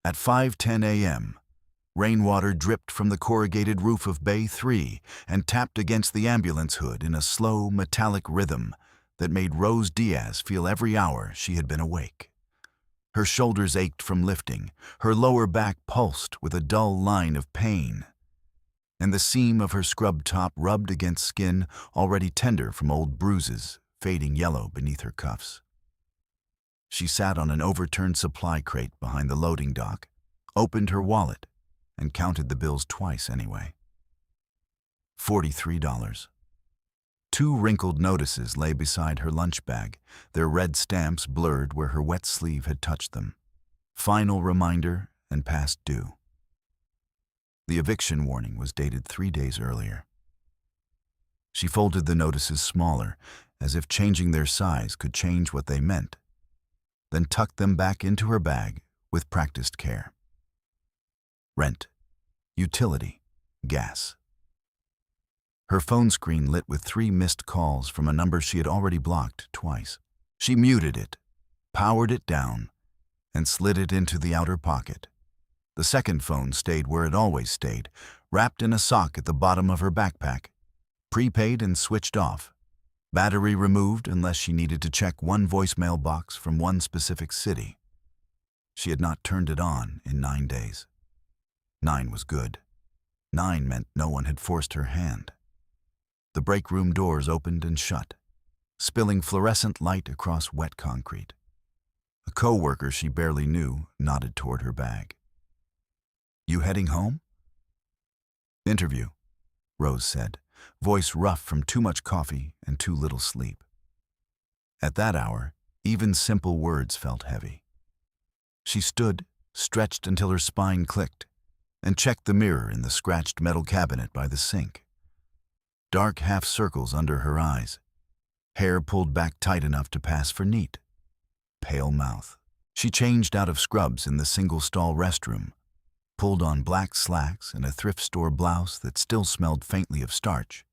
At 5:10 a.m., rainwater dripped from the corrugated roof of Bay 3 and tapped against the ambulance hood in a slow, metallic rhythm that made Rose Diaz feel every hour she had been awake. Her shoulders ached from lifting, her lower back pulsed with a dull line of pain, and the seam of her scrub top rubbed against skin already tender from old bruises, fading yellow beneath her cuffs. She sat on an overturned supply crate behind the loading dock, opened her wallet, and counted the bills twice anyway. $43. 2 wrinkled notices lay beside her lunch bag, their red stamps blurred where her wet sleeve had touched them. Final reminder and past due. The eviction warning was dated 3 days earlier. She folded the notices smaller, as if changing their size could change what they meant, then tucked them back into her bag with practiced care. Rent, utility, gas. Her phone screen lit with 3 missed calls from a number she had already blocked twice. She muted it, powered it down, and slid it into the outer pocket. The second phone stayed where it always stayed, wrapped in a sock at the bottom of her backpack, prepaid and switched off. Battery removed unless she needed to check one voicemail box from one specific city. She had not turned it on in 9 days. 9 was good. 9 meant no one had forced her hand. The break room doors opened and shut, spilling fluorescent light across wet concrete. A co-worker she barely knew nodded toward her bag. "You heading home?" "Interview," Rose said, voice rough from too much coffee and too little sleep. At that hour, even simple words felt heavy. She stood, stretched until her spine clicked, and checked the mirror in the scratched metal cabinet by the sink. Dark half circles under her eyes, hair pulled back tight enough to pass for neat. Pale mouth. She changed out of scrubs in the single-stall restroom, pulled on black slacks and a thrift store blouse that still smelled faintly of starch,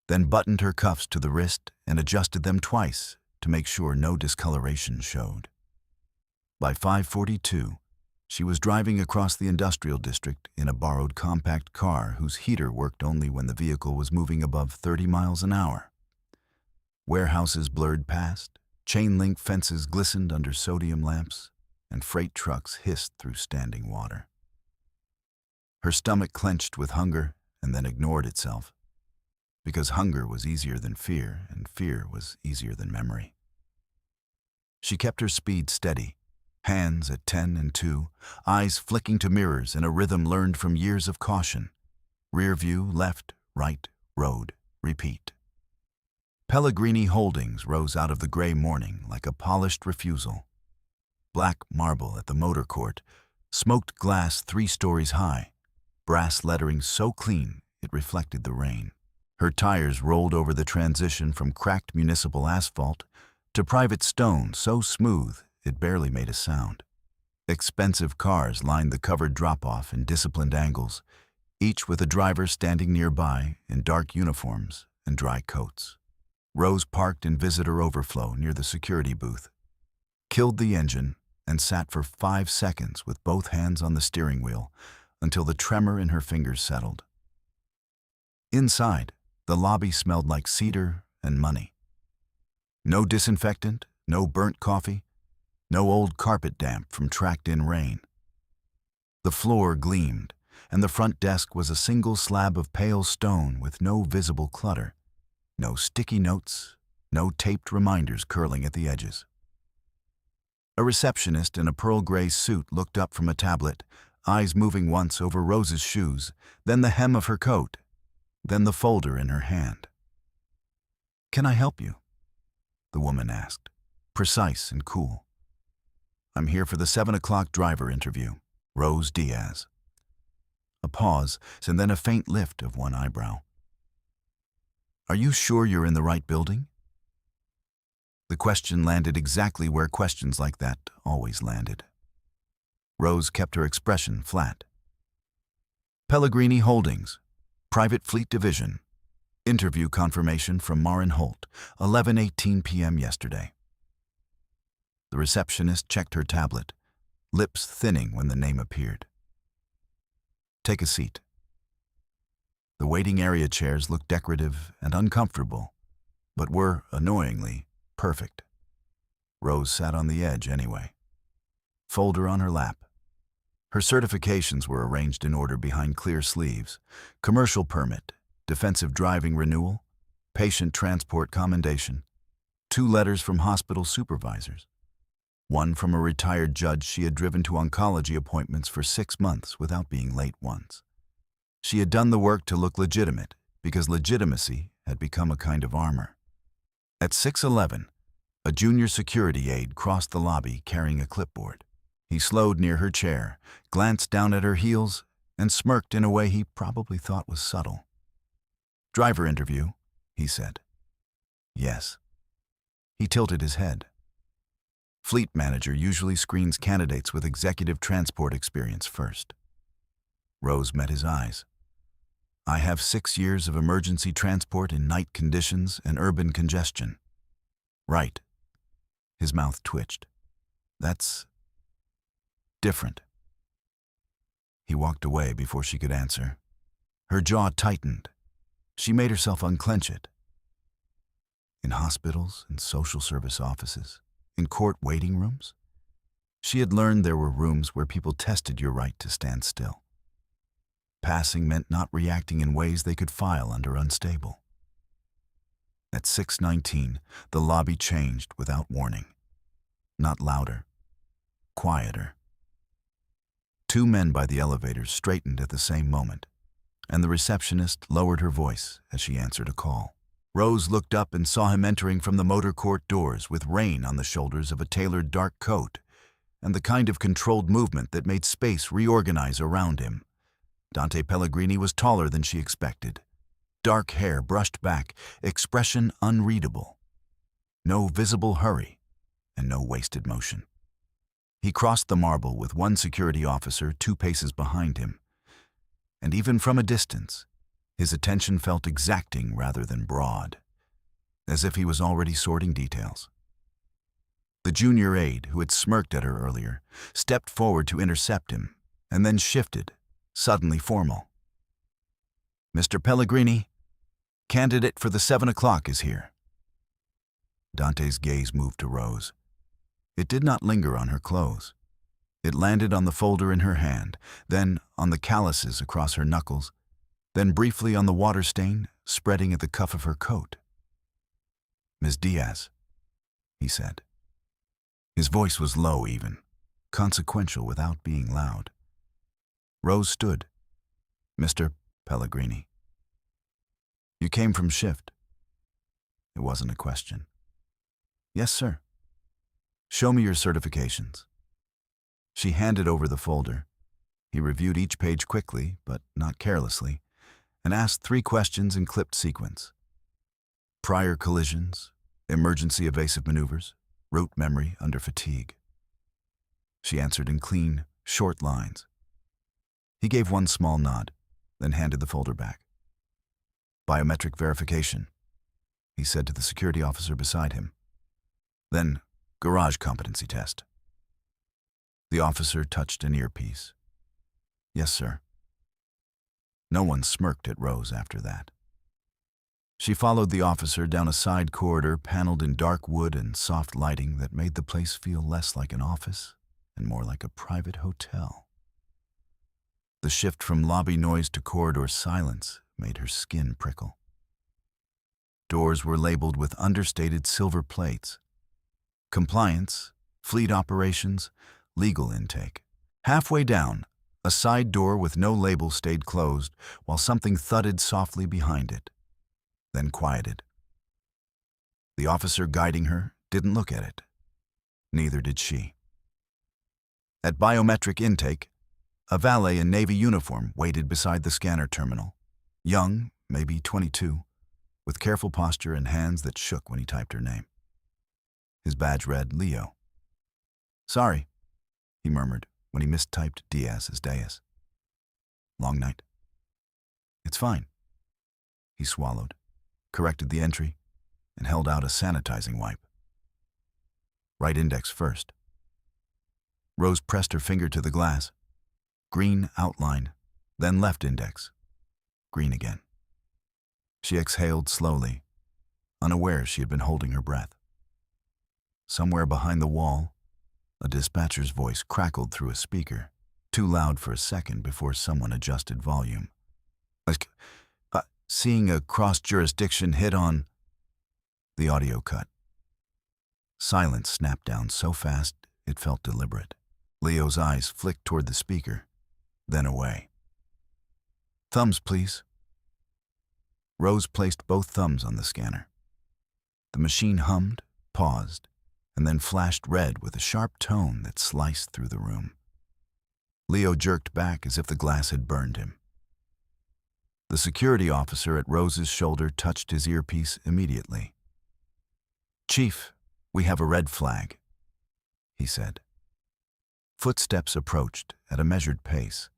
then buttoned her cuffs to the wrist and adjusted them twice to make sure no discoloration showed. By 5:42, she was driving across the industrial district in a borrowed compact car whose heater worked only when the vehicle was moving above 30 miles an hour. Warehouses blurred past, chain-link fences glistened under sodium lamps, and freight trucks hissed through standing water. Her stomach clenched with hunger and then ignored itself, because hunger was easier than fear and fear was easier than memory. She kept her speed steady, hands at 10 and 2, eyes flicking to mirrors in a rhythm learned from years of caution. Rear view, left, right, road, repeat. Pellegrini Holdings rose out of the gray morning like a polished refusal. Black marble at the motor court, smoked glass 3 stories high, brass lettering so clean it reflected the rain. Her tires rolled over the transition from cracked municipal asphalt to private stone so smooth it barely made a sound. Expensive cars lined the covered drop-off in disciplined angles, each with a driver standing nearby in dark uniforms and dry coats. Rose parked in visitor overflow near the security booth, killed the engine, and sat for 5 seconds with both hands on the steering wheel until the tremor in her fingers settled. Inside, the lobby smelled like cedar and money. No disinfectant, no burnt coffee, no old carpet damp from tracked-in rain. The floor gleamed, and the front desk was a single slab of pale stone with no visible clutter, no sticky notes, no taped reminders curling at the edges. A receptionist in a pearl gray suit looked up from a tablet, eyes moving once over Rose's shoes, then the hem of her coat, then the folder in her hand. "Can I help you?" the woman asked, precise and cool. "I'm here for the 7 o'clock driver interview. Rose Diaz." A pause, and then a faint lift of one eyebrow. "Are you sure you're in the right building?" The question landed exactly where questions like that always landed. Rose kept her expression flat. "Pellegrini Holdings, Private Fleet Division. Interview confirmation from Marin Holt, 11:18 p.m. yesterday." The receptionist checked her tablet, lips thinning when the name appeared. "Take a seat." The waiting area chairs looked decorative and uncomfortable, but were, annoyingly, perfect. Rose sat on the edge anyway. Folder on her lap. Her certifications were arranged in order behind clear sleeves: commercial permit, defensive driving renewal, patient transport commendation, 2 letters from hospital supervisors, 1 from a retired judge she had driven to oncology appointments for 6 months without being late once. She had done the work to look legitimate, because legitimacy had become a kind of armor. At 6:11, a junior security aide crossed the lobby carrying a clipboard. He slowed near her chair, glanced down at her heels, and smirked in a way he probably thought was subtle. "Driver interview," he said. "Yes." He tilted his head. Fleet manager usually screens candidates with executive transport experience first. Rose met his eyes. "I have 6 years of emergency transport in night conditions and urban congestion." "Right." His mouth twitched. "That's different." He walked away before she could answer. Her jaw tightened. She made herself unclench it. In hospitals and social service offices, in court waiting rooms, she had learned there were rooms where people tested your right to stand still. Passing meant not reacting in ways they could file under unstable. At 6:19, the lobby changed without warning. Not louder, quieter. 2 men by the elevator straightened at the same moment, and the receptionist lowered her voice as she answered a call. Rose looked up and saw him entering from the motor court doors with rain on the shoulders of a tailored dark coat and the kind of controlled movement that made space reorganize around him. Dante Pellegrini was taller than she expected. Dark hair brushed back, expression unreadable. No visible hurry, and no wasted motion. He crossed the marble with 1 security officer 2 paces behind him, and even from a distance, his attention felt exacting rather than broad, as if he was already sorting details. The junior aide, who had smirked at her earlier, stepped forward to intercept him, and then shifted, suddenly formal. "Mr. Pellegrini, candidate for the 7 o'clock is here." Dante's gaze moved to Rose. It did not linger on her clothes. It landed on the folder in her hand, then on the calluses across her knuckles, then briefly on the water stain spreading at the cuff of her coat. "Ms. Diaz," he said. His voice was low even, consequential without being loud. Rose stood. "Mr. Pellegrini." "You came from shift." It wasn't a question. "Yes, sir." "Show me your certifications." She handed over the folder. He reviewed each page quickly, but not carelessly, and asked 3 questions in clipped sequence. Prior collisions, emergency evasive maneuvers, route memory under fatigue. She answered in clean, short lines. He gave 1 small nod, then handed the folder back. "Biometric verification," he said to the security officer beside him. "Then, garage competency test." The officer touched an earpiece. "Yes, sir." No one smirked at Rose after that. She followed the officer down a side corridor paneled in dark wood and soft lighting that made the place feel less like an office and more like a private hotel. The shift from lobby noise to corridor silence made her skin prickle. Doors were labeled with understated silver plates. Compliance, fleet operations, legal intake. Halfway down, a side door with no label stayed closed while something thudded softly behind it, then quieted. The officer guiding her didn't look at it. Neither did she. At biometric intake, a valet in Navy uniform waited beside the scanner terminal. Young, maybe 22, with careful posture and hands that shook when he typed her name. His badge read Leo. "Sorry," he murmured when he mistyped Diaz as Diaz. "Long night?" "It's fine." He swallowed, corrected the entry, and held out a sanitizing wipe. "Right index first." Rose pressed her finger to the glass. Green outline, then left index. Green again. She exhaled slowly, unaware she had been holding her breath. Somewhere behind the wall, a dispatcher's voice crackled through a speaker, too loud for a second before someone adjusted volume. Seeing a cross-jurisdiction hit on... The audio cut. Silence snapped down so fast it felt deliberate. Leo's eyes flicked toward the speaker, then away. Thumbs, please. Rose placed both thumbs on the scanner. The machine hummed, paused, and then flashed red with a sharp tone that sliced through the room. Leo jerked back as if the glass had burned him. The security officer at Rose's shoulder touched his earpiece immediately. "Chief, we have a red flag," he said. Footsteps approached at a measured pace.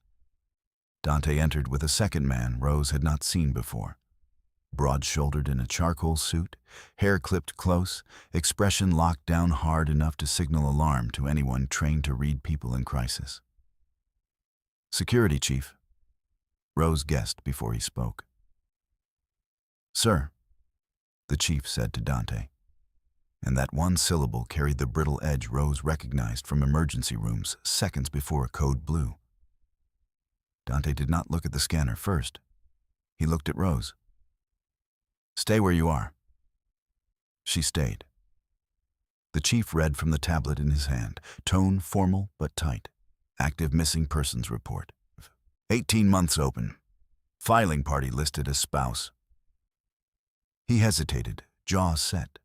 Dante entered with a second man Rose had not seen before. Broad-shouldered in a charcoal suit, hair clipped close, expression locked down hard enough to signal alarm to anyone trained to read people in crisis. "Security, Chief," Rose guessed before he spoke. "Sir," the chief said to Dante, and that one syllable carried the brittle edge Rose recognized from emergency rooms seconds before a code blue. Dante did not look at the scanner first. He looked at Rose. "Stay where you are." She stayed. The chief read from the tablet in his hand, tone formal but tight. Active missing persons report. 18 months open. Filing party listed as spouse. He hesitated, jaw set.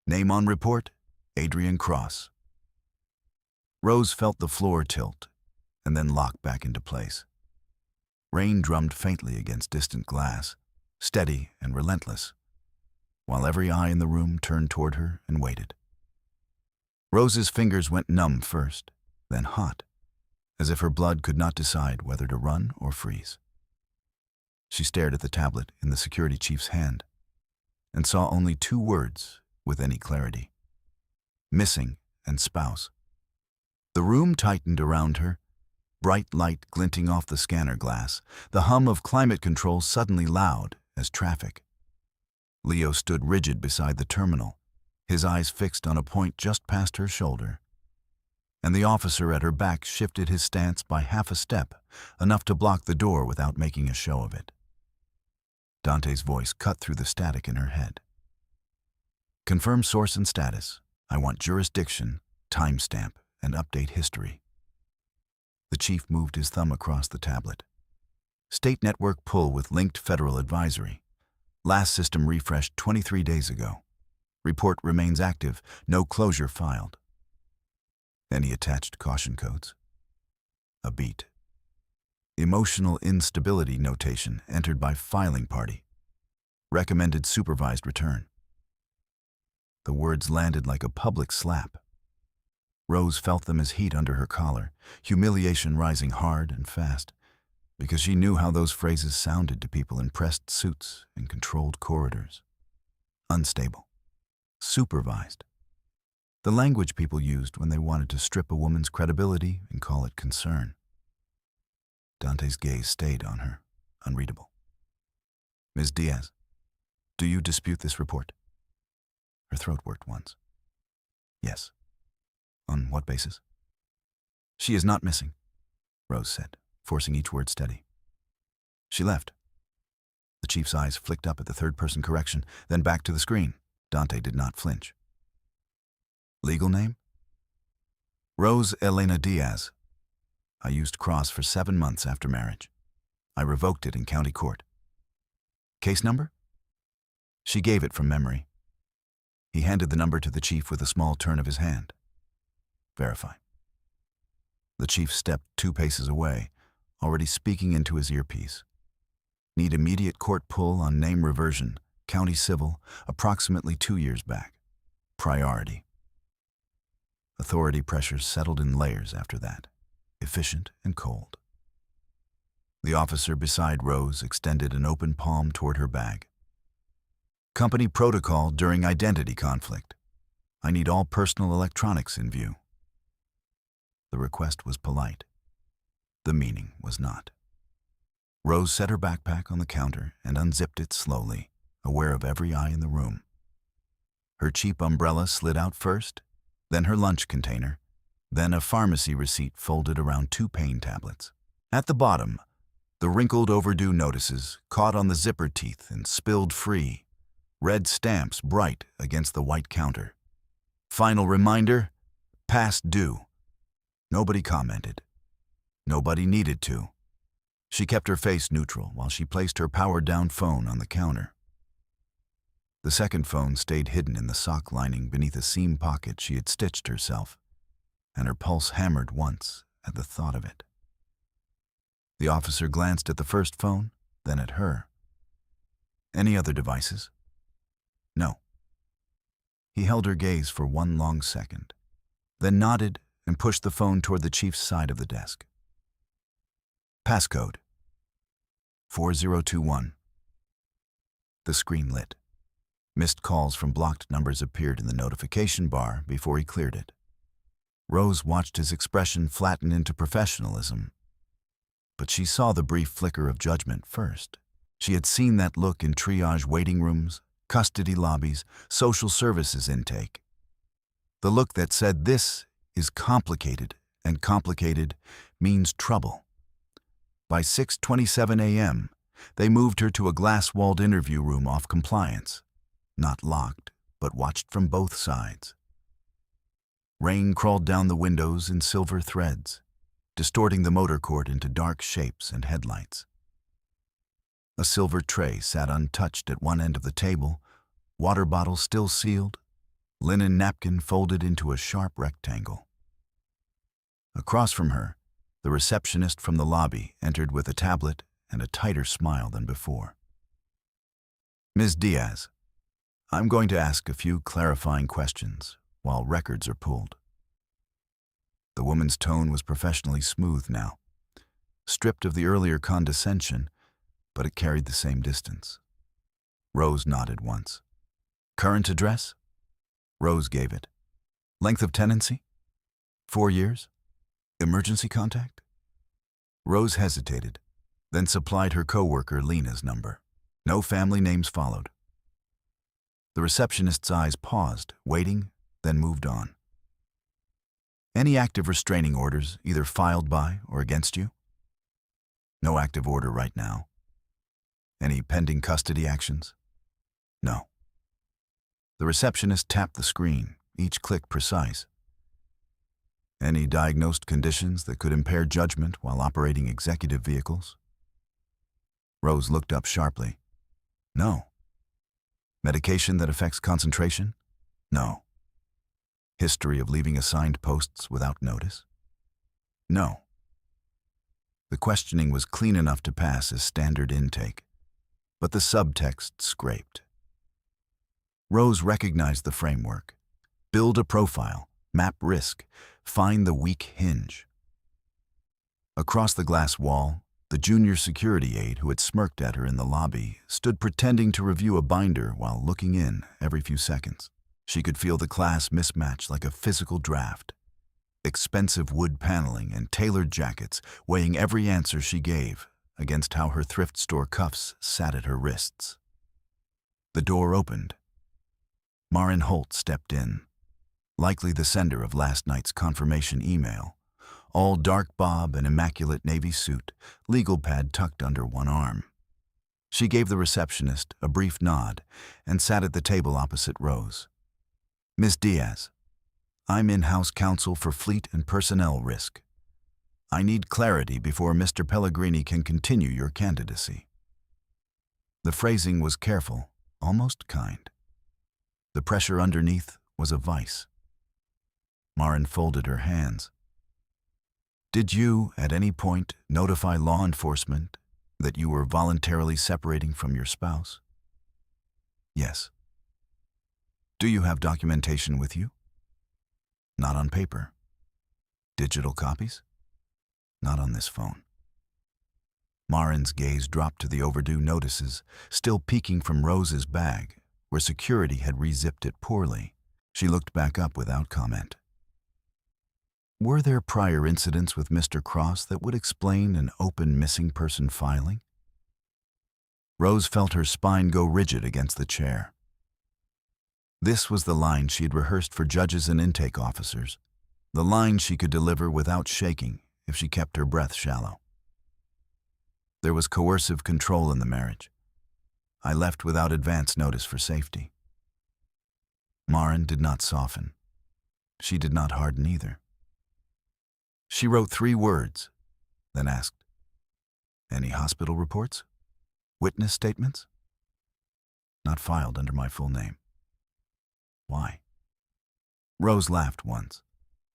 Name on report, Adrian Cross. Rose felt the floor tilt and then lock back into place. Rain drummed faintly against distant glass, steady and relentless, while every eye in the room turned toward her and waited. Rose's fingers went numb first, then hot, as if her blood could not decide whether to run or freeze. She stared at the tablet in the security chief's hand and saw only 2 words with any clarity: missing and spouse. The room tightened around her, bright light glinting off the scanner glass, the hum of climate control suddenly loud as traffic. Leo stood rigid beside the terminal, his eyes fixed on a point just past her shoulder. And the officer at her back shifted his stance by half a step, enough to block the door without making a show of it. Dante's voice cut through the static in her head. "Confirm source and status. I want jurisdiction, timestamp, and update history." The chief moved his thumb across the tablet. "State network pull with linked federal advisory. Last system refreshed 23 days ago. Report remains active, no closure filed." Then he attached caution codes. A beat. Emotional instability notation entered by filing party. Recommended supervised return. The words landed like a public slap. Rose felt them as heat under her collar, humiliation rising hard and fast, because she knew how those phrases sounded to people in pressed suits and controlled corridors. Unstable. Supervised. The language people used when they wanted to strip a woman's credibility and call it concern. Dante's gaze stayed on her, unreadable. "Ms. Diaz, do you dispute this report?" Her throat worked once. "Yes." "On what basis?" "She is not missing," Rose said, forcing each word steady. "She left." The chief's eyes flicked up at the third-person correction, then back to the screen. Dante did not flinch. "Legal name?" "Rose Elena Diaz. I used Cross for 7 months after marriage. I revoked it in county court." "Case number?" She gave it from memory. He handed the number to the chief with a small turn of his hand. "Verify." The chief stepped 2 paces away, already speaking into his earpiece. "Need immediate court pull on name reversion, county civil, approximately 2 years back. Priority." Authority pressures settled in layers after that, efficient and cold. The officer beside Rose extended an open palm toward her bag. "Company protocol during identity conflict. I need all personal electronics in view." The request was polite. The meaning was not. Rose set her backpack on the counter and unzipped it slowly, aware of every eye in the room. Her cheap umbrella slid out first, then her lunch container, then a pharmacy receipt folded around 2 pain tablets. At the bottom, the wrinkled overdue notices caught on the zipper teeth and spilled free, red stamps bright against the white counter. Final reminder, past due. Nobody commented. Nobody needed to. She kept her face neutral while she placed her powered-down phone on the counter. The second phone stayed hidden in the sock lining beneath a seam pocket she had stitched herself, and her pulse hammered once at the thought of it. The officer glanced at the first phone, then at her. Any other devices? No. He held her gaze for one long second, then nodded and pushed the phone toward the chief's side of the desk. Passcode 4021. The screen lit. Missed calls from blocked numbers appeared in the notification bar before he cleared it. Rose watched his expression flatten into professionalism, but she saw the brief flicker of judgment first. She had seen that look in triage waiting rooms, custody lobbies, social services intake. The look that said, "This is complicated, and complicated means trouble." By 6:27 a.m., they moved her to a glass-walled interview room off compliance, not locked, but watched from both sides. Rain crawled down the windows in silver threads, distorting the motor court into dark shapes and headlights. A silver tray sat untouched at one end of the table, water bottle still sealed, linen napkin folded into a sharp rectangle. Across from her, the receptionist from the lobby entered with a tablet and a tighter smile than before. "Ms. Diaz, I'm going to ask a few clarifying questions while records are pulled." The woman's tone was professionally smooth now, stripped of the earlier condescension, but it carried the same distance. Rose nodded once. "Current address?" Rose gave it. "Length of tenancy?" 4 years? "Emergency contact?" Rose hesitated, then supplied her coworker Lena's number. No family names followed. The receptionist's eyes paused, waiting, then moved on. "Any active restraining orders, either filed by or against you?" "No active order right now." "Any pending custody actions?" "No." The receptionist tapped the screen, each click precise. "Any diagnosed conditions that could impair judgment while operating executive vehicles?" Rose looked up sharply. "No." "Medication that affects concentration?" "No." "History of leaving assigned posts without notice?" "No." The questioning was clean enough to pass as standard intake, but the subtext scraped. Rose recognized the framework. Build a profile, map risk, find the weak hinge. Across the glass wall, the junior security aide who had smirked at her in the lobby stood pretending to review a binder while looking in every few seconds. She could feel the class mismatch like a physical draft. Expensive wood paneling and tailored jackets weighing every answer she gave against how her thrift store cuffs sat at her wrists. The door opened. Marin Holt stepped in, likely the sender of last night's confirmation email, all dark bob and immaculate navy suit, legal pad tucked under one arm. She gave the receptionist a brief nod and sat at the table opposite Rose. "Ms. Diaz, I'm in-house counsel for fleet and personnel risk. I need clarity before Mr. Pellegrini can continue your candidacy." The phrasing was careful, almost kind. The pressure underneath was a vice. Marin folded her hands. "Did you, at any point, notify law enforcement that you were voluntarily separating from your spouse?" "Yes." "Do you have documentation with you?" "Not on paper." "Digital copies?" "Not on this phone." Marin's gaze dropped to the overdue notices, still peeking from Rose's bag, where security had re-zipped it poorly. She looked back up without comment. Were there prior incidents with Mr. Cross that would explain an open missing person filing? Rose felt her spine go rigid against the chair. This was the line she had rehearsed for judges and intake officers, the line she could deliver without shaking if she kept her breath shallow. There was coercive control in the marriage. I left without advance notice for safety. Maren did not soften. She did not harden either. She wrote 3 words, then asked, "Any hospital reports? Witness statements?" "Not filed under my full name." "Why?" Rose laughed once,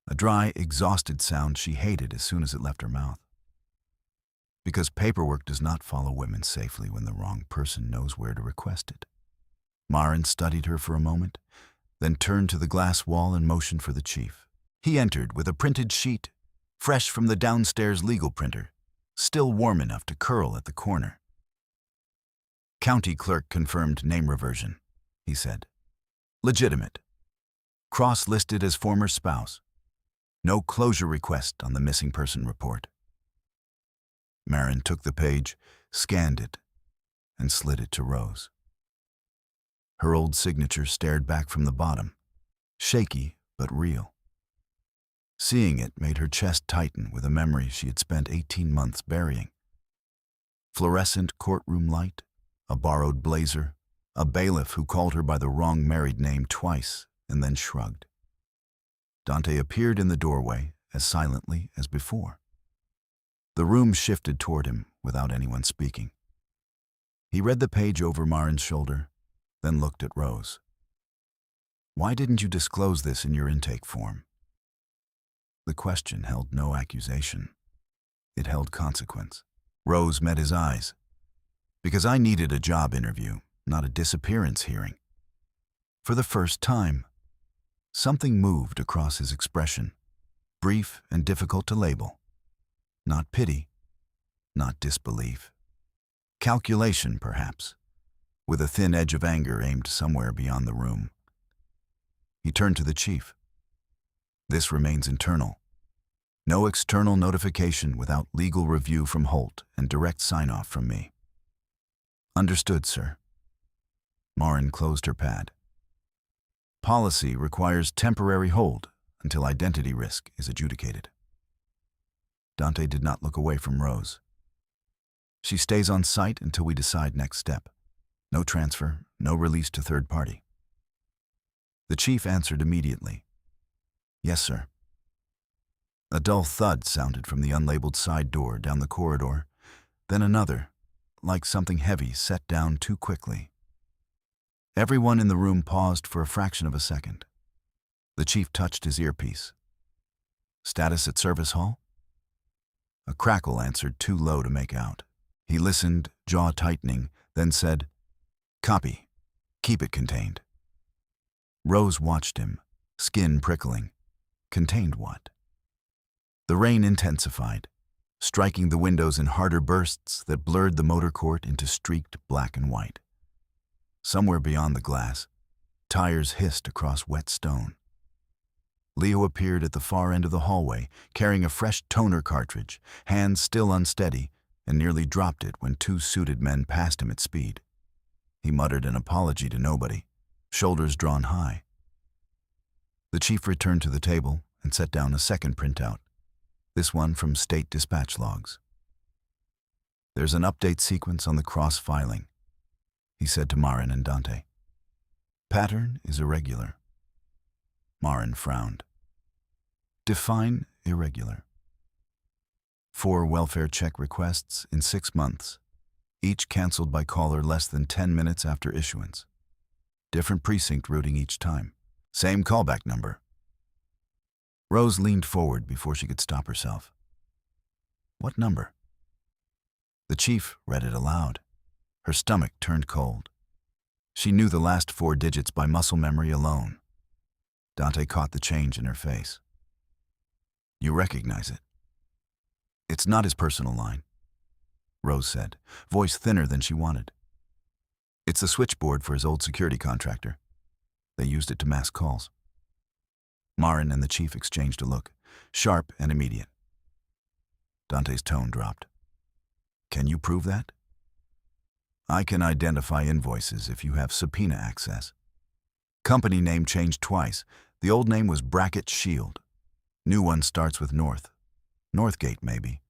a dry, exhausted sound she hated as soon as it left her mouth. "Because paperwork does not follow women safely when the wrong person knows where to request it." Maren studied her for a moment, then turned to the glass wall and motioned for the chief. He entered with a printed sheet, fresh from the downstairs legal printer, still warm enough to curl at the corner. "County clerk confirmed name reversion," he said. "Legitimate. Cross listed as former spouse. No closure request on the missing person report." Maren took the page, scanned it, and slid it to Rose. Her old signature stared back from the bottom, shaky but real. Seeing it made her chest tighten with a memory she had spent 18 months burying. Fluorescent courtroom light, a borrowed blazer, a bailiff who called her by the wrong married name twice and then shrugged. Dante appeared in the doorway as silently as before. The room shifted toward him without anyone speaking. He read the page over Maren's shoulder, then looked at Rose. "Why didn't you disclose this in your intake form?" The question held no accusation. It held consequence. Rose met his eyes. "Because I needed a job interview, not a disappearance hearing." For the first time, something moved across his expression, brief and difficult to label. Not pity, not disbelief. Calculation, perhaps, with a thin edge of anger aimed somewhere beyond the room. He turned to the chief. "This remains internal. No external notification without legal review from Holt and direct sign-off from me." "Understood, sir." Maren closed her pad. "Policy requires temporary hold until identity risk is adjudicated." Dante did not look away from Rose. "She stays on site until we decide next step. No transfer, no release to third party." The chief answered immediately. "Yes, sir." A dull thud sounded from the unlabeled side door down the corridor, then another, like something heavy set down too quickly. Everyone in the room paused for a fraction of a second. The chief touched his earpiece. "Status at service hall?" A crackle answered too low to make out. He listened, jaw tightening, then said, "Copy. Keep it contained." Rose watched him, skin prickling. Contained what? The rain intensified, striking the windows in harder bursts that blurred the motor court into streaked black and white. Somewhere beyond the glass, tires hissed across wet stone. Leo appeared at the far end of the hallway, carrying a fresh toner cartridge, hands still unsteady, and nearly dropped it when 2 suited men passed him at speed. He muttered an apology to nobody, shoulders drawn high. The chief returned to the table and set down a second printout, this one from state dispatch logs. "There's an update sequence on the Cross filing," he said to Maren and Dante. "Pattern is irregular." Maren frowned. "Define irregular." 4 welfare check requests in 6 months, each canceled by caller less than 10 minutes after issuance. Different precinct routing each time. Same callback number. Rose leaned forward before she could stop herself. "What number?" The chief read it aloud. Her stomach turned cold. She knew the last 4 digits by muscle memory alone. Dante caught the change in her face. "You recognize it?" "It's not his personal line," Rose said, voice thinner than she wanted. "It's the switchboard for his old security contractor. They used it to mask calls." Marin and the chief exchanged a look, sharp and immediate. Dante's tone dropped. Can you prove that? I can identify invoices if you have subpoena access. Company name changed twice. The old name was Brackett Shield. New one starts with North. Northgate, maybe.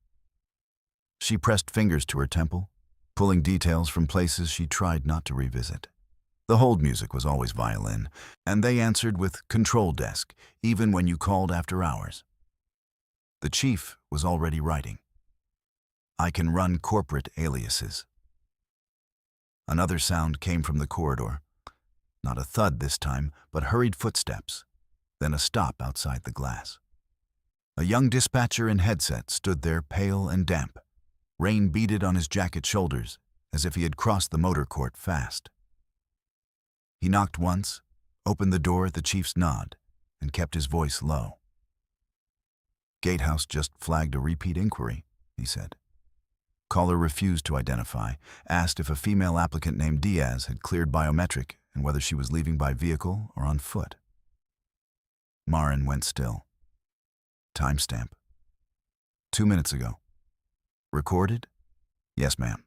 She pressed fingers to her temple, pulling details from places she tried not to revisit. The hold music was always violin, and they answered with control desk, even when you called after hours. The chief was already writing. I can run corporate aliases. Another sound came from the corridor. Not a thud this time, but hurried footsteps, then a stop outside the glass. A young dispatcher in headset stood there, pale and damp. Rain beaded on his jacket shoulders, as if he had crossed the motor court fast. He knocked once, opened the door at the chief's nod, and kept his voice low. Gatehouse just flagged a repeat inquiry, he said. Caller refused to identify, asked if a female applicant named Diaz had cleared biometric and whether she was leaving by vehicle or on foot. Marin went still. Timestamp. 2 minutes ago. Recorded? Yes, ma'am.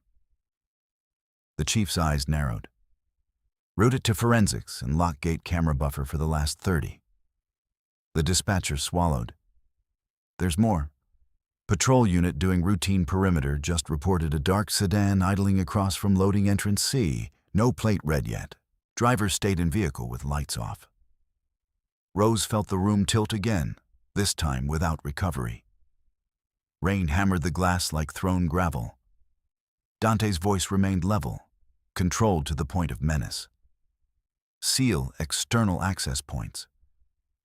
The chief's eyes narrowed. Route it to forensics and lock gate camera buffer for the last 30. The dispatcher swallowed. There's more. Patrol unit doing routine perimeter just reported a dark sedan idling across from loading entrance C. No plate read yet. Driver stayed in vehicle with lights off. Rose felt the room tilt again, this time without recovery. Rain hammered the glass like thrown gravel. Dante's voice remained level, controlled to the point of menace. Seal external access points.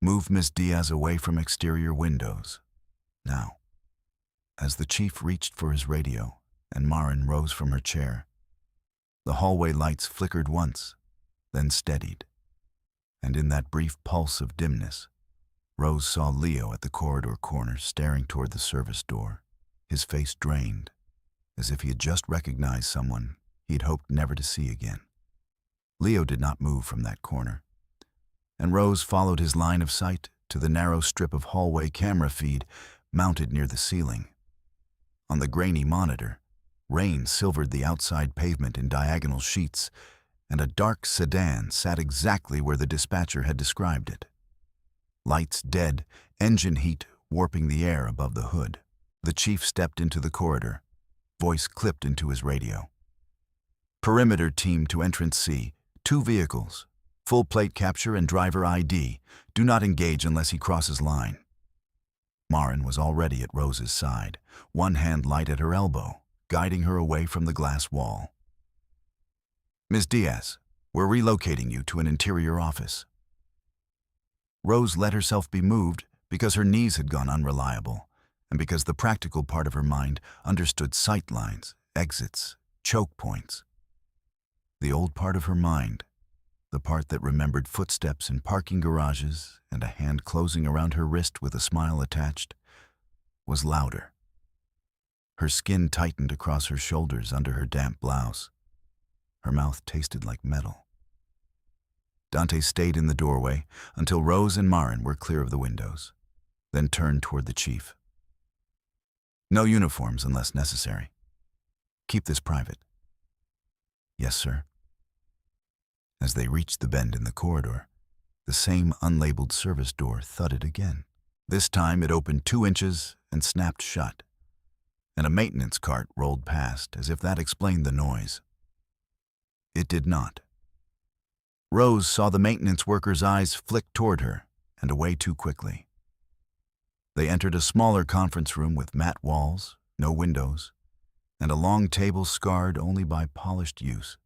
Move Miss Diaz away from exterior windows. Now. As the chief reached for his radio and Marin rose from her chair, the hallway lights flickered once, then steadied. And in that brief pulse of dimness, Rose saw Leo at the corridor corner staring toward the service door, his face drained, as if he had just recognized someone he had hoped never to see again. Leo did not move from that corner, and Rose followed his line of sight to the narrow strip of hallway camera feed mounted near the ceiling. On the grainy monitor, rain silvered the outside pavement in diagonal sheets, and a dark sedan sat exactly where the dispatcher had described it. Lights dead, engine heat warping the air above the hood. The chief stepped into the corridor, voice clipped into his radio. Perimeter team to entrance C, 2 vehicles, full plate capture and driver ID. Do not engage unless he crosses line. Marin was already at Rose's side, one hand light at her elbow, guiding her away from the glass wall. Ms. Diaz, we're relocating you to an interior office. Rose let herself be moved because her knees had gone unreliable, and because the practical part of her mind understood sight lines, exits, choke points. The old part of her mind, the part that remembered footsteps in parking garages and a hand closing around her wrist with a smile attached, was louder. Her skin tightened across her shoulders under her damp blouse. Her mouth tasted like metal. Dante stayed in the doorway until Rose and Marin were clear of the windows, then turned toward the chief. No uniforms unless necessary. Keep this private. Yes, sir. As they reached the bend in the corridor, the same unlabeled service door thudded again. This time it opened 2 inches and snapped shut, and a maintenance cart rolled past as if that explained the noise. It did not. Rose saw the maintenance worker's eyes flick toward her and away too quickly. They entered a smaller conference room with matte walls, no windows, and a long table scarred only by polished use.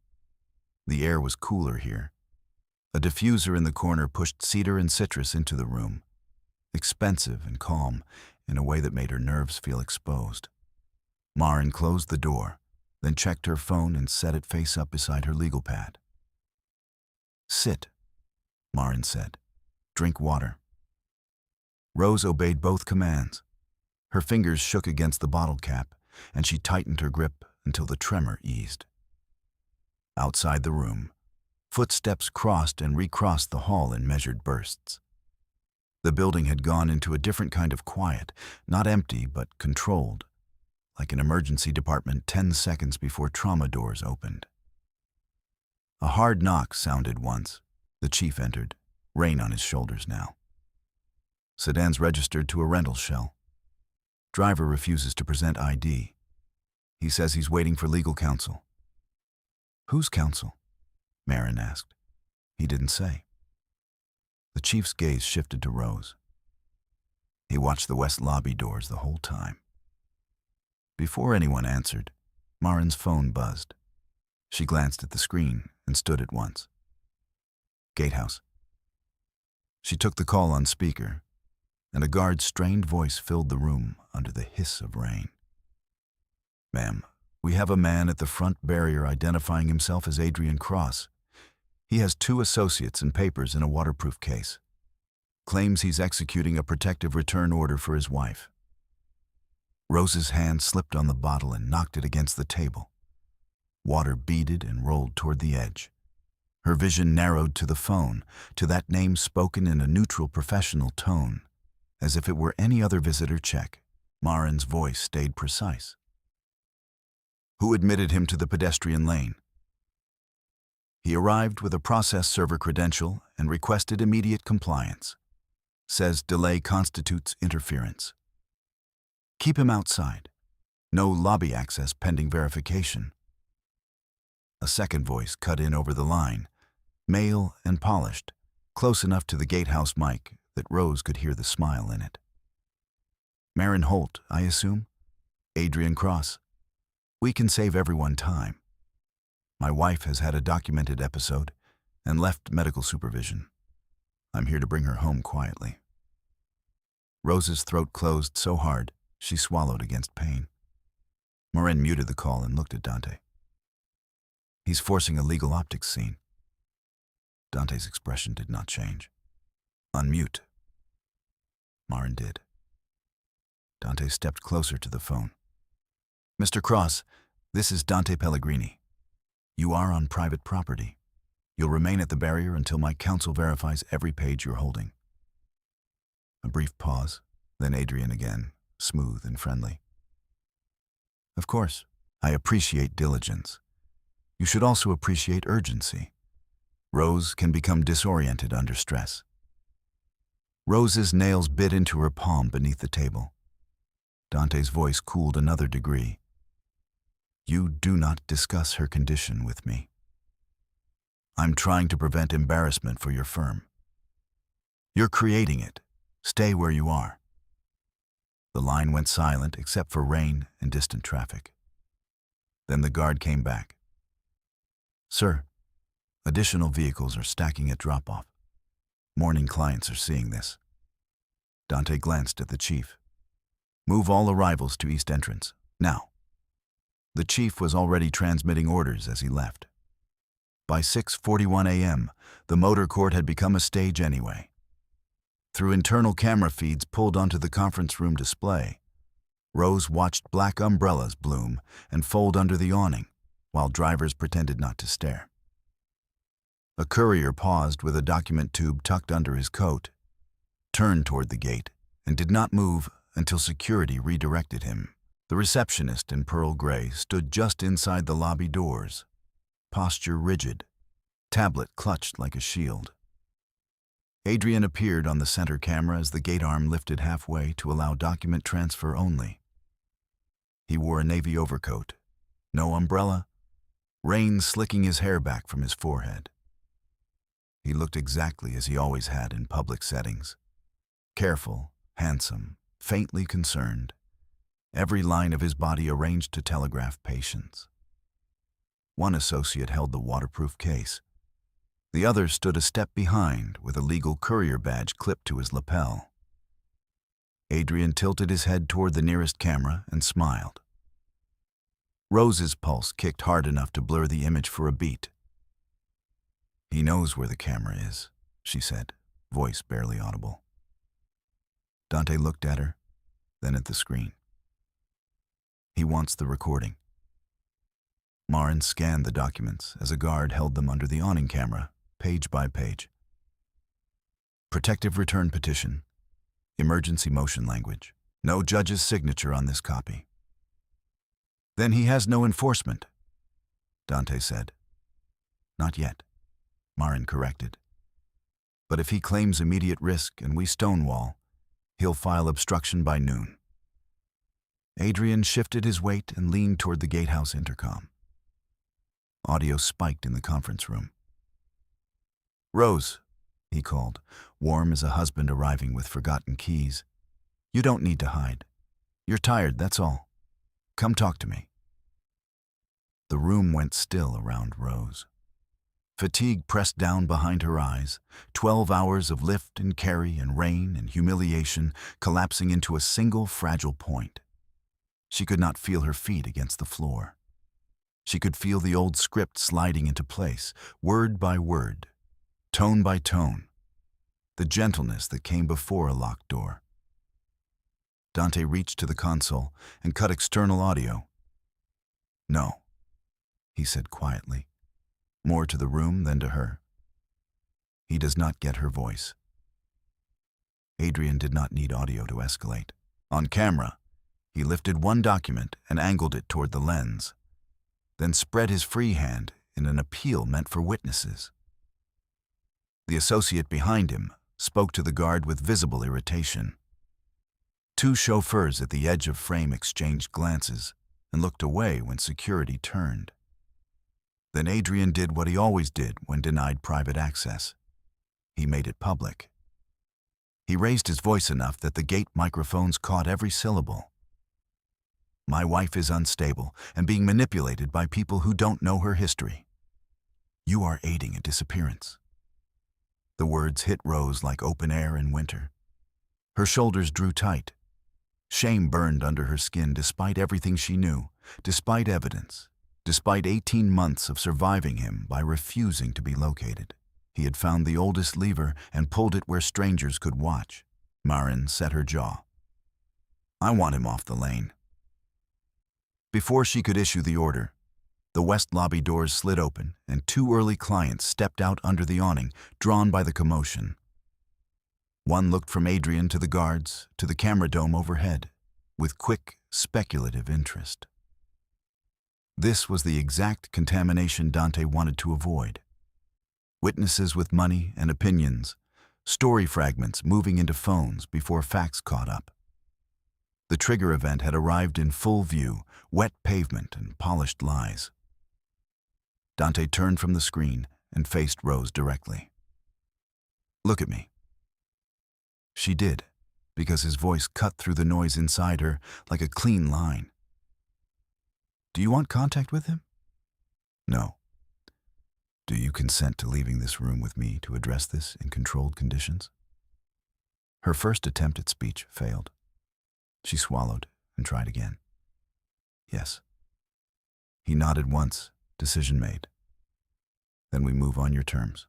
The air was cooler here. A diffuser in the corner pushed cedar and citrus into the room, expensive and calm in a way that made her nerves feel exposed. Marin closed the door, then checked her phone and set it face up beside her legal pad. Sit, Marin said. Drink water. Rose obeyed both commands. Her fingers shook against the bottle cap, and she tightened her grip until the tremor eased. Outside the room, footsteps crossed and recrossed the hall in measured bursts. The building had gone into a different kind of quiet, not empty but controlled, like an emergency department 10 seconds before trauma doors opened. A hard knock sounded once. The chief entered, rein on his shoulders now. Sedan's registered to a rental shell. Driver refuses to present ID. He says he's waiting for legal counsel. Whose counsel? Marin asked. He didn't say. The chief's gaze shifted to Rose. He watched the west lobby doors the whole time. Before anyone answered, Marin's phone buzzed. She glanced at the screen and stood at once. Gatehouse. She took the call on speaker, and a guard's strained voice filled the room under the hiss of rain. Ma'am, we have a man at the front barrier identifying himself as Adrian Cross. He has 2 associates and papers in a waterproof case. Claims he's executing a protective return order for his wife. Rose's hand slipped on the bottle and knocked it against the table. Water beaded and rolled toward the edge. Her vision narrowed to the phone, to that name spoken in a neutral professional tone. As if it were any other visitor check, Marin's voice stayed precise. Who admitted him to the pedestrian lane? He arrived with a process server credential and requested immediate compliance. Says delay constitutes interference. Keep him outside. No lobby access pending verification. A second voice cut in over the line, male and polished, close enough to the gatehouse mic that Rose could hear the smile in it. Marin Holt, I assume? Adrian Cross. We can save everyone time. My wife has had a documented episode and left medical supervision. I'm here to bring her home quietly. Rose's throat closed so hard she swallowed against pain. Marin muted the call and looked at Dante. He's forcing a legal optics scene. Dante's expression did not change. Unmute. Marin did. Dante stepped closer to the phone. Mr. Cross, this is Dante Pellegrini. You are on private property. You'll remain at the barrier until my counsel verifies every page you're holding. A brief pause, then Adrian again, smooth and friendly. Of course, I appreciate diligence. You should also appreciate urgency. Rose can become disoriented under stress. Rose's nails bit into her palm beneath the table. Dante's voice cooled another degree. You do not discuss her condition with me. I'm trying to prevent embarrassment for your firm. You're creating it. Stay where you are. The line went silent except for rain and distant traffic. Then the guard came back. Sir, additional vehicles are stacking at drop-off. Morning clients are seeing this. Dante glanced at the chief. Move all arrivals to East Entrance, now. The chief was already transmitting orders as he left. By 6:41 a.m., the motor court had become a stage anyway. Through internal camera feeds pulled onto the conference room display, Rose watched black umbrellas bloom and fold under the awning, while drivers pretended not to stare. A courier paused with a document tube tucked under his coat, turned toward the gate, and did not move until security redirected him. The receptionist in pearl gray stood just inside the lobby doors, posture rigid, tablet clutched like a shield. Adrian appeared on the center camera as the gate arm lifted halfway to allow document transfer only. He wore a navy overcoat, no umbrella, rain slicking his hair back from his forehead. He looked exactly as he always had in public settings. Careful, handsome, faintly concerned, every line of his body arranged to telegraph patience. One associate held the waterproof case. The other stood a step behind with a legal courier badge clipped to his lapel. Adrian tilted his head toward the nearest camera and smiled. Rose's pulse kicked hard enough to blur the image for a beat. He knows where the camera is, she said, voice barely audible. Dante looked at her, then at the screen. He wants the recording. Marin scanned the documents as a guard held them under the awning camera, page by page. Protective return petition, Emergency motion language. No judge's signature on this copy. Then he has no enforcement, Dante said. Not yet, Marin corrected. But if he claims immediate risk and we stonewall, he'll file obstruction by noon. Adrian shifted his weight and leaned toward the gatehouse intercom. Audio spiked in the conference room. Rose, he called, warm as a husband arriving with forgotten keys. You don't need to hide. You're tired, that's all. Come talk to me. The room went still around Rose. Fatigue pressed down behind her eyes, 12 hours of lift and carry and rain and humiliation collapsing into a single fragile point. She could not feel her feet against the floor. She could feel the old script sliding into place, word by word, tone by tone, the gentleness that came before a locked door. Dante reached to the console and cut external audio. No, he said quietly, more to the room than to her. He does not get her voice. Adrian did not need audio to escalate. On camera, he lifted one document and angled it toward the lens, then spread his free hand in an appeal meant for witnesses. The associate behind him spoke to the guard with visible irritation. Two chauffeurs at the edge of frame exchanged glances and looked away when security turned. Then Adrian did what he always did when denied private access. He made it public. He raised his voice enough that the gate microphones caught every syllable. My wife is unstable and being manipulated by people who don't know her history. You are aiding a disappearance. The words hit Rose like open air in winter. Her shoulders drew tight. Shame burned under her skin despite everything she knew, despite evidence, despite 18 months of surviving him by refusing to be located. He had found the oldest lever and pulled it where strangers could watch. Marin set her jaw. I want him off the lane. Before she could issue the order, the west lobby doors slid open and two early clients stepped out under the awning, drawn by the commotion. One looked from Adrian to the guards, to the camera dome overhead, with quick, speculative interest. This was the exact contamination Dante wanted to avoid. Witnesses with money and opinions, story fragments moving into phones before facts caught up. The trigger event had arrived in full view, wet pavement and polished lies. Dante turned from the screen and faced Rose directly. Look at me. She did, because his voice cut through the noise inside her like a clean line. Do you want contact with him? No. Do you consent to leaving this room with me to address this in controlled conditions? Her first attempt at speech failed. She swallowed and tried again. Yes. He nodded once, decision made. Then we move on your terms.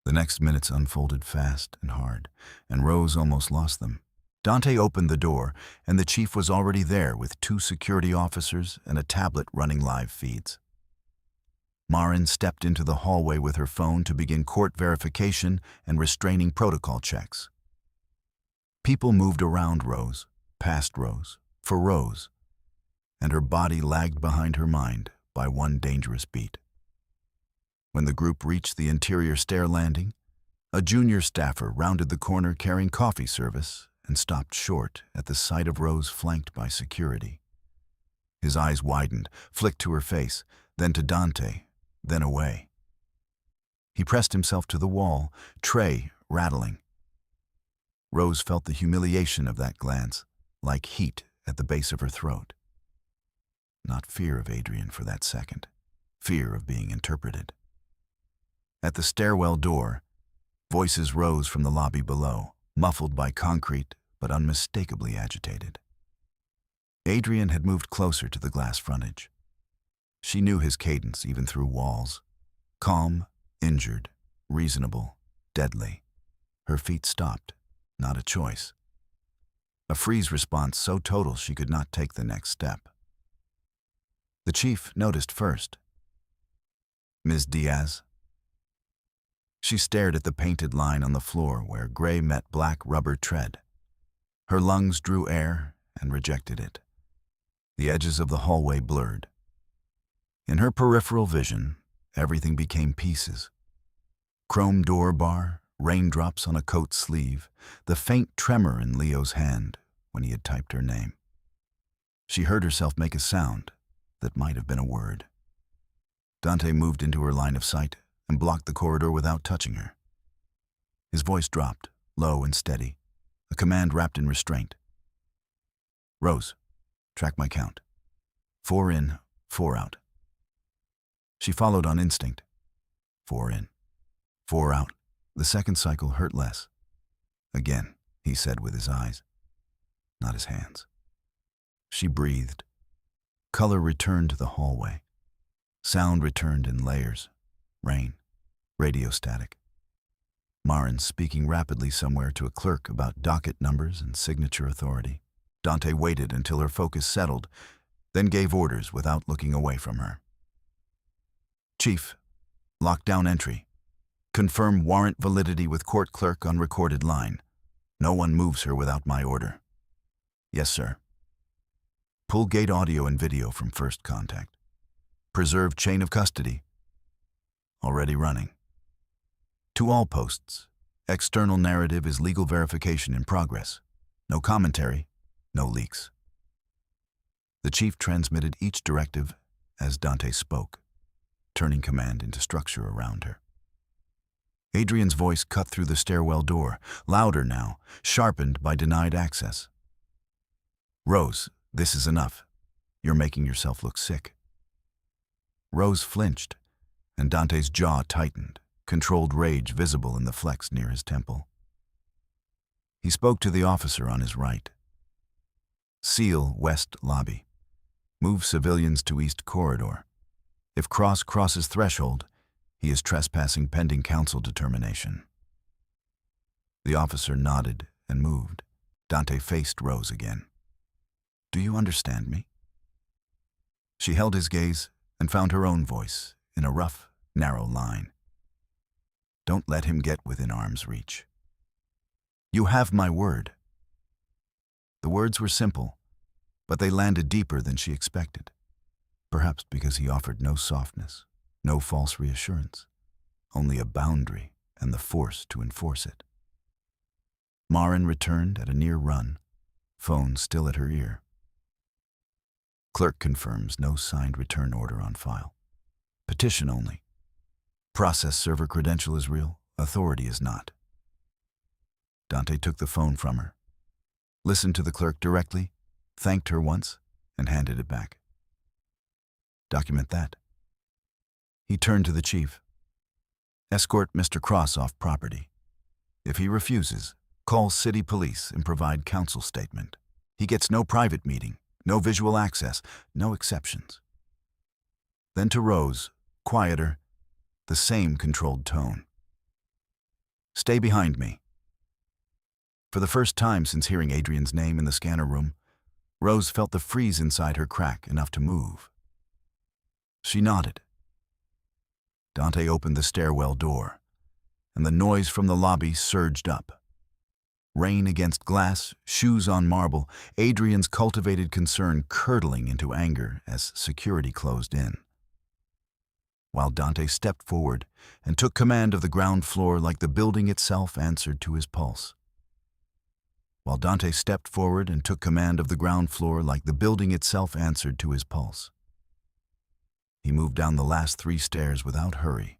The next minutes unfolded fast and hard, and Rose almost lost them. Dante opened the door, and the chief was already there with 2 security officers and a tablet running live feeds. Marin stepped into the hallway with her phone to begin court verification and restraining protocol checks. People moved around Rose, past Rose, for Rose, and her body lagged behind her mind by one dangerous beat. When the group reached the interior stair landing, a junior staffer rounded the corner carrying coffee service and stopped short at the sight of Rose flanked by security. His eyes widened, flicked to her face, then to Dante, then away. He pressed himself to the wall, tray rattling. Rose felt the humiliation of that glance, like heat at the base of her throat. Not fear of Adrian for that second, fear of being interpreted. At the stairwell door, voices rose from the lobby below, muffled by concrete but unmistakably agitated. Adrian had moved closer to the glass frontage. She knew his cadence even through walls. Calm, injured, reasonable, deadly. Her feet stopped, not a choice. A freeze response so total she could not take the next step. The chief noticed first. Ms. Diaz. She stared at the painted line on the floor where gray met black rubber tread. Her lungs drew air and rejected it. The edges of the hallway blurred. In her peripheral vision, everything became pieces. Chrome door bar, raindrops on a coat sleeve, the faint tremor in Leo's hand when he had typed her name. She heard herself make a sound that might have been a word. Dante moved into her line of sight and blocked the corridor without touching her. His voice dropped, low and steady, a command wrapped in restraint. Rose, track my count. 4 in, 4 out. She followed on instinct. 4 in, 4 out. The second cycle hurt less. Again, he said with his eyes, not his hands. She breathed. Color returned to the hallway. Sound returned in layers. Rain. Radio static. Marin speaking rapidly somewhere to a clerk about docket numbers and signature authority. Dante waited until her focus settled, then gave orders without looking away from her. Chief, lockdown entry. Confirm warrant validity with court clerk on recorded line. No one moves her without my order. Yes, sir. Pull gate audio and video from first contact. Preserve chain of custody. Already running. To all posts, external narrative is legal verification in progress. No commentary, no leaks. The chief transmitted each directive as Dante spoke, turning command into structure around her. Adrian's voice cut through the stairwell door, louder now, sharpened by denied access. Rose, this is enough. You're making yourself look sick. Rose flinched, and Dante's jaw tightened, controlled rage visible in the flex near his temple. He spoke to the officer on his right. Seal west lobby. Move civilians to east corridor. If Cross crosses threshold, he is trespassing pending council determination. The officer nodded and moved. Dante faced Rose again. Do you understand me? She held his gaze and found her own voice in a rough, narrow line. Don't let him get within arm's reach. You have my word. The words were simple, but they landed deeper than she expected, perhaps because he offered no softness, no false reassurance, only a boundary and the force to enforce it. Marin returned at a near run, phone still at her ear. Clerk confirms no signed return order on file. Petition only. Process server credential is real, authority is not. Dante took the phone from her, listened to the clerk directly, thanked her once, and handed it back. Document that. He turned to the chief. Escort Mr. Cross off property. If he refuses, call city police and provide counsel statement. He gets no private meeting, no visual access, no exceptions. Then to Rose, quieter, the same controlled tone. Stay behind me. For the first time since hearing Adrian's name in the scanner room, Rose felt the freeze inside her crack enough to move. She nodded. Dante opened the stairwell door, and the noise from the lobby surged up. Rain against glass, shoes on marble, Adrian's cultivated concern curdling into anger as security closed in. While Dante stepped forward and took command of the ground floor like the building itself answered to his pulse. While Dante stepped forward and took command of the ground floor like the building itself answered to his pulse. He moved down the last 3 stairs without hurry,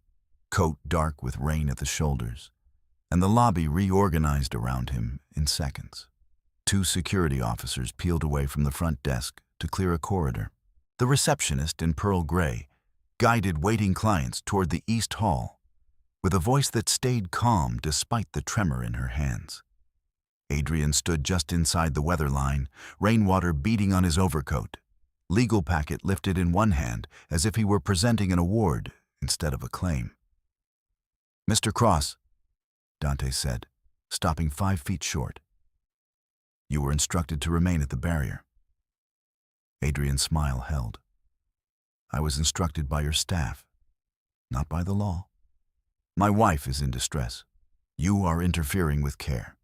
coat dark with rain at the shoulders, and the lobby reorganized around him in seconds. 2 security officers peeled away from the front desk to clear a corridor. The receptionist in pearl gray guided waiting clients toward the East Hall with a voice that stayed calm despite the tremor in her hands. Adrian stood just inside the weather line, rainwater beating on his overcoat, legal packet lifted in one hand as if he were presenting an award instead of a claim. Mr. Cross, Dante said, stopping 5 feet short. You were instructed to remain at the barrier. Adrian's smile held. I was instructed by your staff, not by the law, My wife is in distress. You are interfering with care.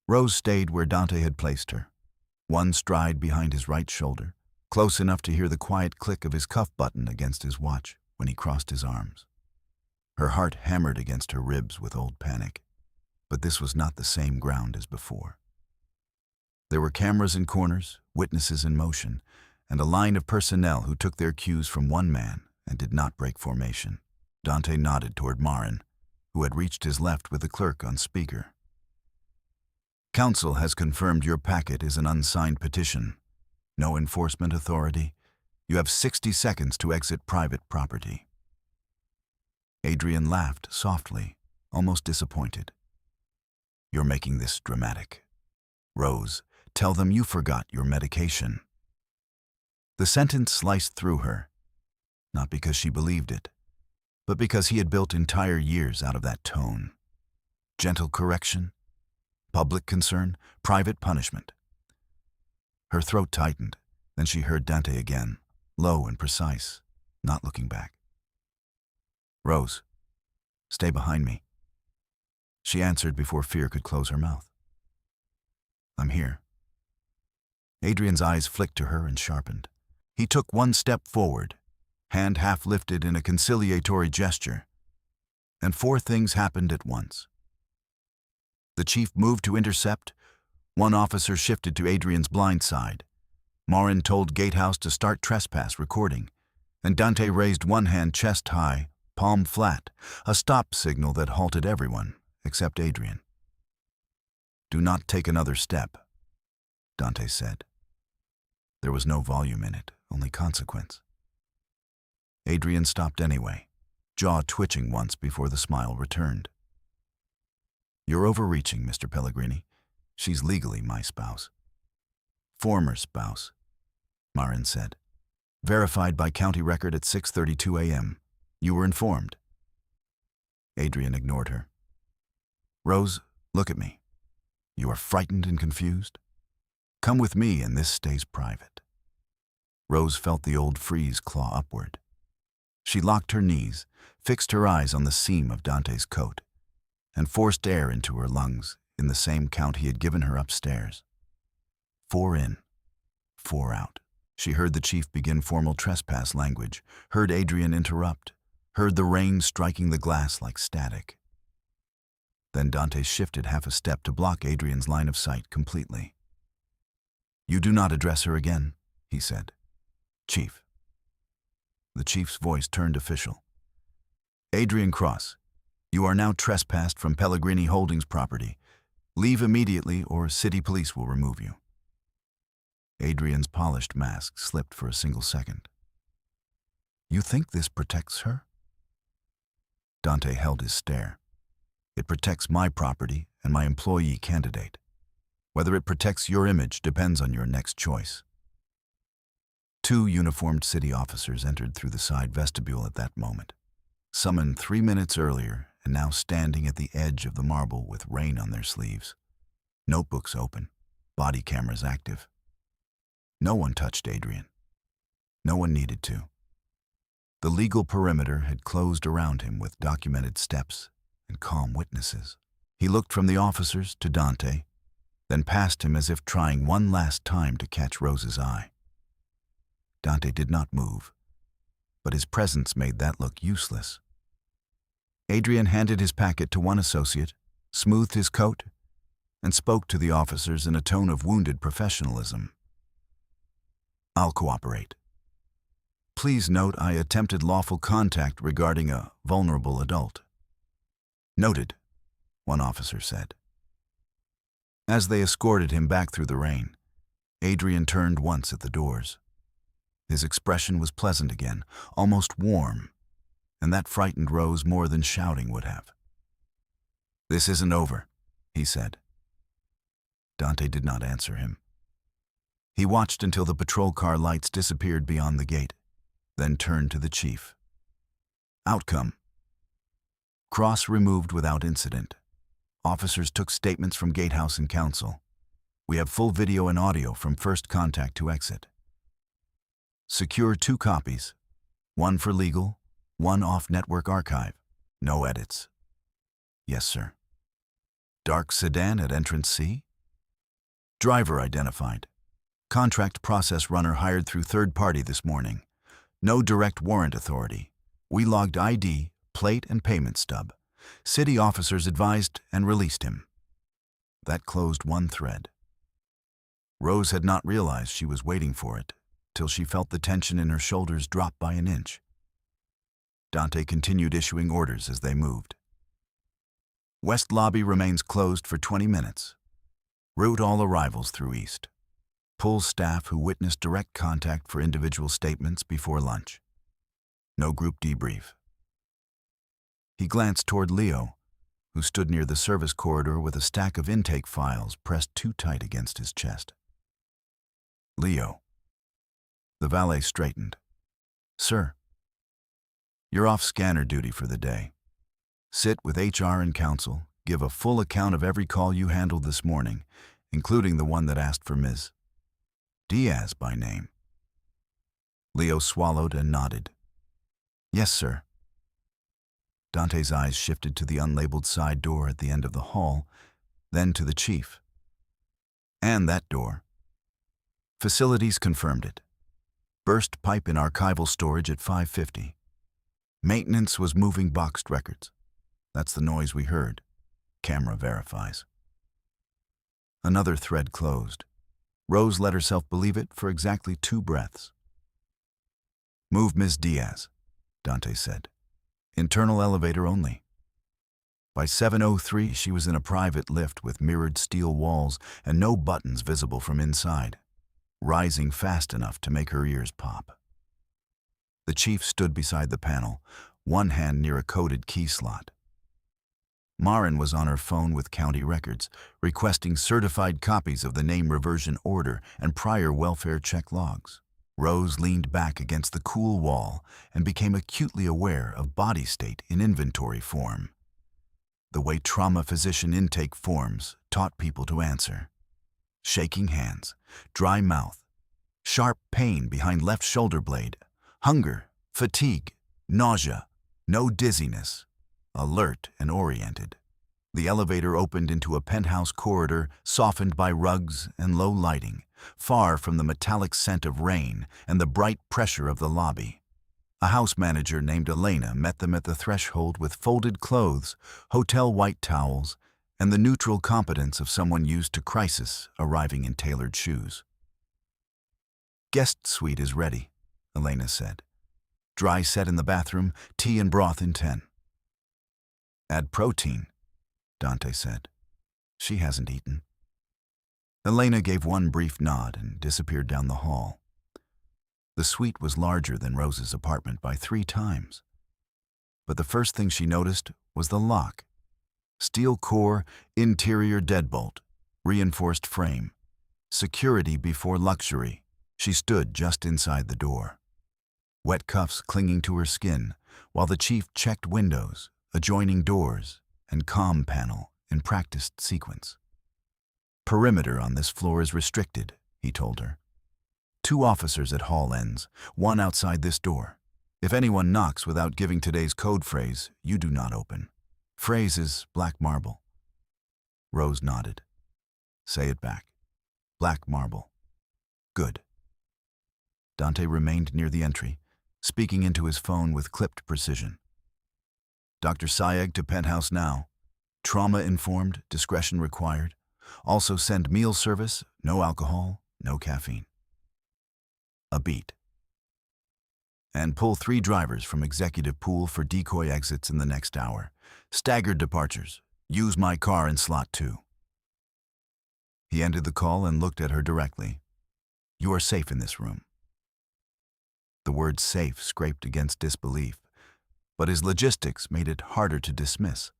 Rose stayed where Dante had placed her, one stride behind his right shoulder, close enough to hear the quiet click of his cuff button against his watch when he crossed his arms. Her heart hammered against her ribs with old panic, but this was not the same ground as before. There were cameras in corners, witnesses in motion, and a line of personnel who took their cues from one man and did not break formation. Dante nodded toward Marin, who had reached his left with the clerk on speaker. Council has confirmed your packet is an unsigned petition. No enforcement authority. You have 60 seconds to exit private property. Adrian laughed softly, almost disappointed. You're making this dramatic. Rose, tell them you forgot your medication. The sentence sliced through her, not because she believed it, but because he had built entire years out of that tone. Gentle correction, public concern, private punishment. Her throat tightened, then she heard Dante again, low and precise, not looking back. Rose, stay behind me. She answered before fear could close her mouth. I'm here. Adrian's eyes flicked to her and sharpened. He took one step forward, hand half lifted in a conciliatory gesture, and 4 things happened at once. The chief moved to intercept. One officer shifted to Adrian's blind side. Marin told Gatehouse to start trespass recording, and Dante raised one hand chest high, palm flat, a stop signal that halted everyone except Adrian. Do not take another step, Dante said. There was no volume in it, only consequence. Adrian stopped anyway, jaw twitching once before the smile returned. You're overreaching, Mr. Pellegrini. She's legally my spouse. Former spouse, Marin said. Verified by county record at 6:32 a.m. You were informed. Adrian ignored her. Rose, look at me. You are frightened and confused? Come with me and this stays private. Rose felt the old freeze claw upward. She locked her knees, fixed her eyes on the seam of Dante's coat, and forced air into her lungs in the same count he had given her upstairs. 4 in, 4 out. She heard the chief begin formal trespass language, heard Adrian interrupt, heard the rain striking the glass like static. Then Dante shifted half a step to block Adrian's line of sight completely. You do not address her again, he said. Chief. The chief's voice turned official. Adrian Cross, you are now trespassed from Pellegrini Holdings property. Leave immediately or city police will remove you. Adrian's polished mask slipped for a single second. You think this protects her? Dante held his stare. It protects my property and my employee candidate. Whether it protects your image depends on your next choice. 2 uniformed city officers entered through the side vestibule at that moment, summoned 3 minutes earlier and now standing at the edge of the marble with rain on their sleeves. Notebooks open, body cameras active. No one touched Adrian. No one needed to. The legal perimeter had closed around him with documented steps and calm witnesses. He looked from the officers to Dante, then past him as if trying one last time to catch Rose's eye. Dante did not move, but his presence made that look useless. Adrian handed his packet to one associate, smoothed his coat, and spoke to the officers in a tone of wounded professionalism. I'll cooperate. Please note I attempted lawful contact regarding a vulnerable adult. Noted, one officer said. As they escorted him back through the rain, Adrian turned once at the doors. His expression was pleasant again, almost warm, and that frightened Rose more than shouting would have. This isn't over, he said. Dante did not answer him. He watched until the patrol car lights disappeared beyond the gate, then turned to the chief. Outcome. Cross removed without incident. Officers took statements from Gatehouse and Council. We have full video and audio from first contact to exit. Secure 2 copies, one for legal, one off-network archive. No edits. Yes, sir. Dark sedan at entrance C? Driver identified. Contract process runner hired through third party this morning. No direct warrant authority. We logged ID, plate, and payment stub. City officers advised and released him. That closed one thread. Rose had not realized she was waiting for it, till she felt the tension in her shoulders drop by an inch. Dante continued issuing orders as they moved. West lobby remains closed for 20 minutes. Route all arrivals through East. Pull staff who witnessed direct contact for individual statements before lunch. No group debrief. He glanced toward Leo, who stood near the service corridor with a stack of intake files pressed too tight against his chest. Leo. The valet straightened. Sir, you're off scanner duty for the day. Sit with HR and counsel, give a full account of every call you handled this morning, including the one that asked for Ms. Diaz by name. Leo swallowed and nodded. Yes, sir. Dante's eyes shifted to the unlabeled side door at the end of the hall, then to the chief. And that door. Facilities confirmed it. Burst pipe in archival storage at 5:50. Maintenance was moving boxed records. That's the noise we heard. Camera verifies. Another thread closed. Rose let herself believe it for exactly 2 breaths. Move Ms. Diaz, Dante said. Internal elevator only. By 7:03, she was in a private lift with mirrored steel walls and no buttons visible from inside, rising fast enough to make her ears pop. The chief stood beside the panel, one hand near a coded key slot. Marin was on her phone with county records, requesting certified copies of the name reversion order and prior welfare check logs. Rose leaned back against the cool wall and became acutely aware of body state in inventory form. The way trauma physician intake forms taught people to answer. Shaking hands, dry mouth, sharp pain behind left shoulder blade, hunger, fatigue, nausea, no dizziness, alert and oriented. The elevator opened into a penthouse corridor softened by rugs and low lighting, far from the metallic scent of rain and the bright pressure of the lobby. A house manager named Elena met them at the threshold with folded clothes, hotel white towels, and the neutral competence of someone used to crisis arriving in tailored shoes. Guest suite is ready, Elena said. Dry set in the bathroom, tea and broth in 10. Add protein, Dante said. She hasn't eaten. Elena gave one brief nod and disappeared down the hall. The suite was larger than Rose's apartment by 3 times. But the first thing she noticed was the lock. Steel core, interior deadbolt, reinforced frame. Security before luxury. She stood just inside the door. Wet cuffs clinging to her skin, while the chief checked windows, adjoining doors, and comm panel in practiced sequence. Perimeter on this floor is restricted, he told her. 2 officers at hall ends, 1 outside this door. If anyone knocks without giving today's code phrase, you do not open. Phrase is black marble. Rose nodded. Say it back. Black marble. Good. Dante remained near the entry, speaking into his phone with clipped precision. Dr. Sayeg to penthouse now. Trauma-informed, discretion required. Also send meal service, no alcohol, no caffeine. A beat. And pull 3 drivers from executive pool for decoy exits in the next hour. Staggered departures. Use my car in slot 2. He ended the call and looked at her directly. You are safe in this room. The word safe scraped against disbelief, but his logistics made it harder to dismiss.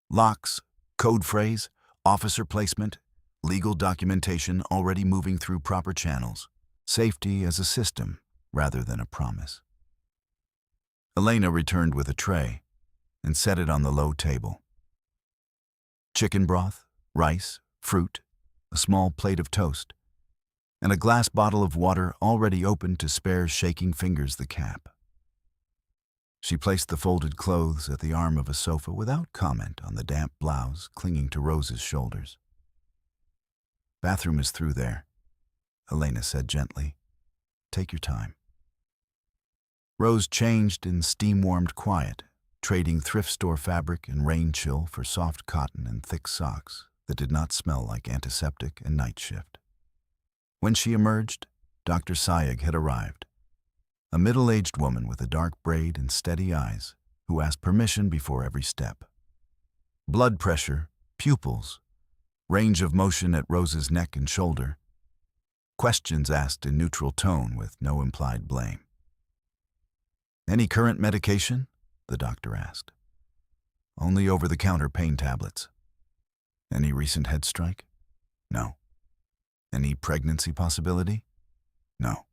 Locks, code phrase, officer placement, legal documentation already moving through proper channels. Safety as a system rather than a promise. Elena returned with a tray and set it on the low table. Chicken broth, rice, fruit, a small plate of toast, and a glass bottle of water already opened to spare shaking fingers the cap. She placed the folded clothes at the arm of a sofa without comment on the damp blouse clinging to Rose's shoulders. "Bathroom is through there," Elena said gently. "Take your time." Rose changed in steam-warmed quiet, trading thrift store fabric and rain chill for soft cotton and thick socks that did not smell like antiseptic and night shift. When she emerged, Dr. Sayegh had arrived, a middle-aged woman with a dark braid and steady eyes who asked permission before every step. Blood pressure, pupils, range of motion at Rose's neck and shoulder, questions asked in neutral tone with no implied blame. "Any current medication?" the doctor asked. "Only over-the-counter pain tablets." "Any recent head strike?" "No." "Any pregnancy possibility?" "No."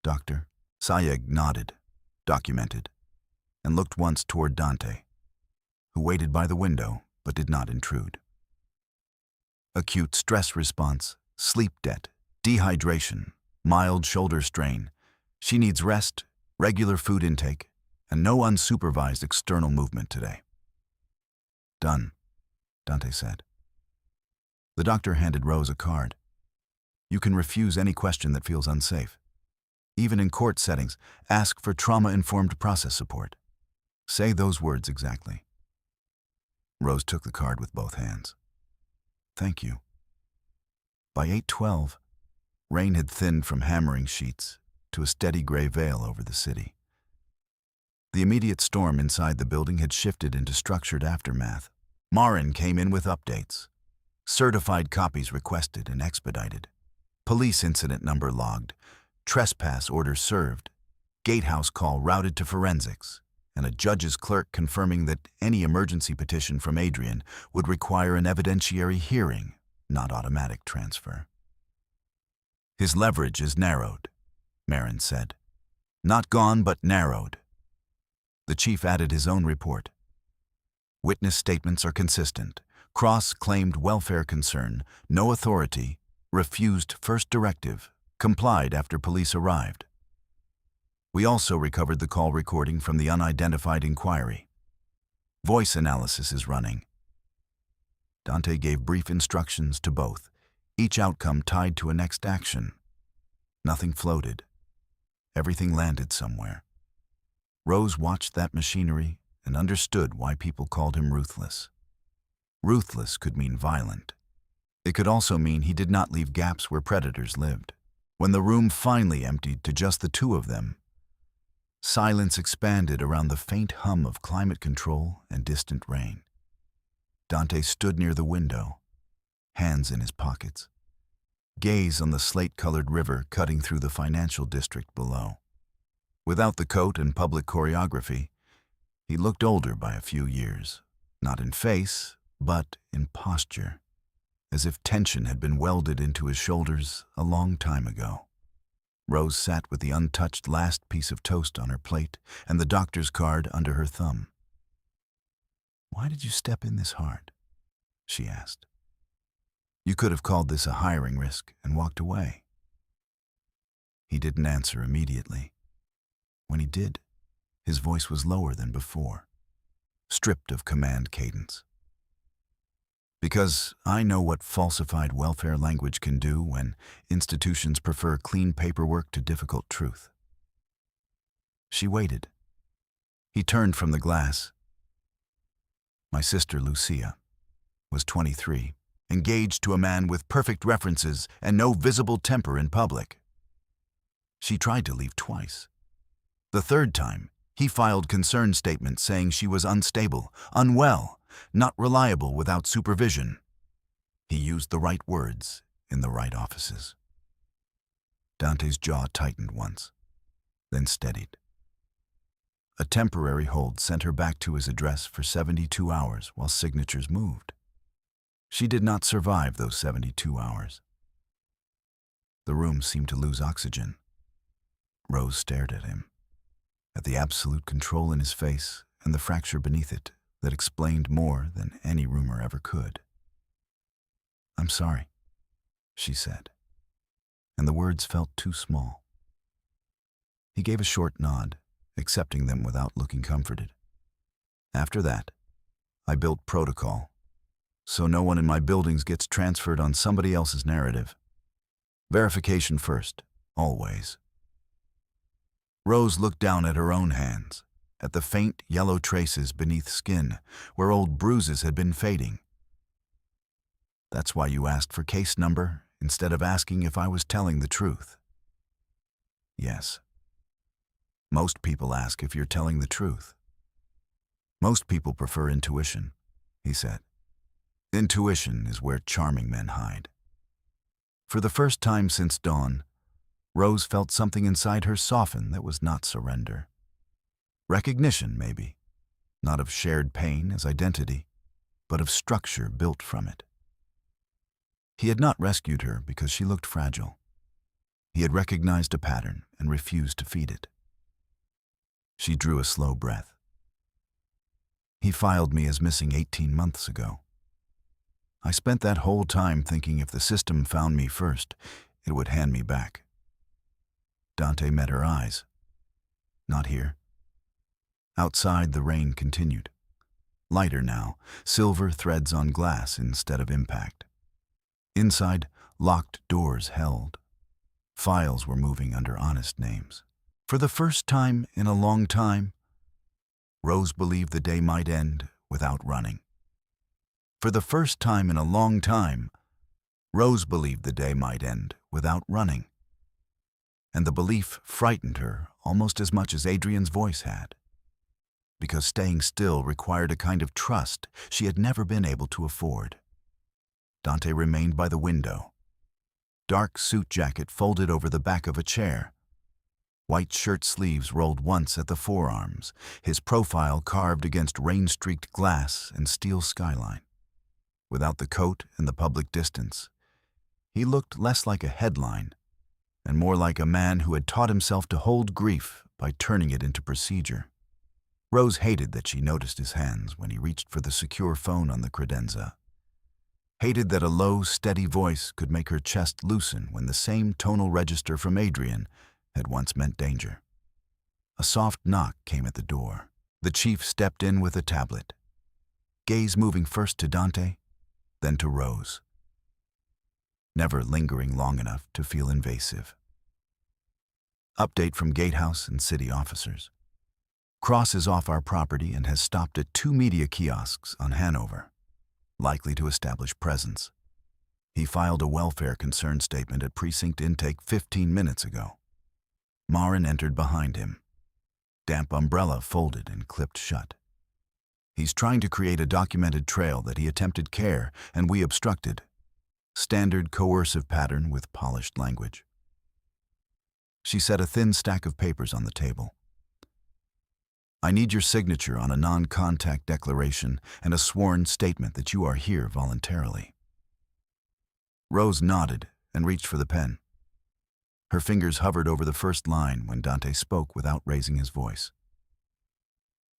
Dr. Sayegh nodded, documented, and looked once toward Dante, who waited by the window but did not intrude. "Acute stress response, sleep debt, dehydration, mild shoulder strain. She needs rest, regular food intake, and no unsupervised external movement today." "Done," Dante said. The doctor handed Rose a card. "You can refuse any question that feels unsafe. Even in court settings, ask for trauma-informed process support. Say those words exactly." Rose took the card with both hands. "Thank you." By 8:12, rain had thinned from hammering sheets to a steady gray veil over the city. The immediate storm inside the building had shifted into structured aftermath. Marin came in with updates. Certified copies requested and expedited. Police incident number logged. Trespass order served. Gatehouse call routed to forensics. And a judge's clerk confirming that any emergency petition from Adrian would require an evidentiary hearing, not automatic transfer. "His leverage is narrowed," Marin said. "Not gone, but narrowed." The chief added his own report. "Witness statements are consistent. Cross claimed welfare concern, no authority, refused first directive, complied after police arrived. We also recovered the call recording from the unidentified inquiry. Voice analysis is running." Dante gave brief instructions to both, each outcome tied to a next action. Nothing floated. Everything landed somewhere. Rose watched that machinery and understood why people called him ruthless. Ruthless could mean violent. It could also mean he did not leave gaps where predators lived. When the room finally emptied to just the two of them, silence expanded around the faint hum of climate control and distant rain. Dante stood near the window, hands in his pockets, gaze on the slate-colored river cutting through the financial district below. Without the coat and public choreography, he looked older by a few years, not in face, but in posture, as if tension had been welded into his shoulders a long time ago. Rose sat with the untouched last piece of toast on her plate and the doctor's card under her thumb. "Why did you step in this hard?" she asked. "You could have called this a hiring risk and walked away." He didn't answer immediately. When he did, his voice was lower than before, stripped of command cadence. "Because I know what falsified welfare language can do when institutions prefer clean paperwork to difficult truth." She waited. He turned from the glass. "My sister, Lucia, was 23, engaged to a man with perfect references and no visible temper in public. She tried to leave twice. The third time, he filed concern statements saying she was unstable, unwell, not reliable without supervision. He used the right words in the right offices." Dante's jaw tightened once, then steadied. A temporary hold sent her back to his address for 72 hours while signatures moved. She did not survive those 72 hours. The room seemed to lose oxygen. Rose stared at him, at the absolute control in his face and the fracture beneath it that explained more than any rumor ever could. "I'm sorry," she said, and the words felt too small. He gave a short nod, accepting them without looking comforted. After that, I built protocol, so no one in my buildings gets transferred on somebody else's narrative. Verification first, always. Rose looked down at her own hands, at the faint yellow traces beneath skin where old bruises had been fading. That's why you asked for case number instead of asking if I was telling the truth. Yes. Most people ask if you're telling the truth. Most people prefer intuition, he said. Intuition is where charming men hide. For the first time since dawn, Rose felt something inside her soften that was not surrender. Recognition, maybe, not of shared pain as identity, but of structure built from it. He had not rescued her because she looked fragile. He had recognized a pattern and refused to feed it. She drew a slow breath. He filed me as missing 18 months ago. I spent that whole time thinking if the system found me first, it would hand me back. Dante met her eyes. Not here. Outside, the rain continued. Lighter now, silver threads on glass instead of impact. Inside, locked doors held. Files were moving under honest names. For the first time in a long time, Rose believed the day might end without running. For the first time in a long time, Rose believed the day might end without running. And the belief frightened her almost as much as Adrian's voice had, because staying still required a kind of trust she had never been able to afford. Dante remained by the window. Dark suit jacket folded over the back of a chair. White shirt sleeves rolled once at the forearms, his profile carved against rain-streaked glass and steel skyline. Without the coat and the public distance, he looked less like a headline and more like a man who had taught himself to hold grief by turning it into procedure. Rose hated that she noticed his hands when he reached for the secure phone on the credenza. Hated that a low, steady voice could make her chest loosen when the same tonal register from Adrian had once meant danger. A soft knock came at the door. The chief stepped in with a tablet, gaze moving first to Dante, then to Rose, never lingering long enough to feel invasive. Update from Gatehouse and city officers. Cross is off our property and has stopped at 2 media kiosks on Hanover, likely to establish presence. He filed a welfare concern statement at precinct intake 15 minutes ago. Marin entered behind him. Damp umbrella folded and clipped shut. He's trying to create a documented trail that he attempted care and we obstructed. Standard coercive pattern with polished language. She set a thin stack of papers on the table. I need your signature on a non-contact declaration and a sworn statement that you are here voluntarily. Rose nodded and reached for the pen. Her fingers hovered over the first line when Dante spoke without raising his voice.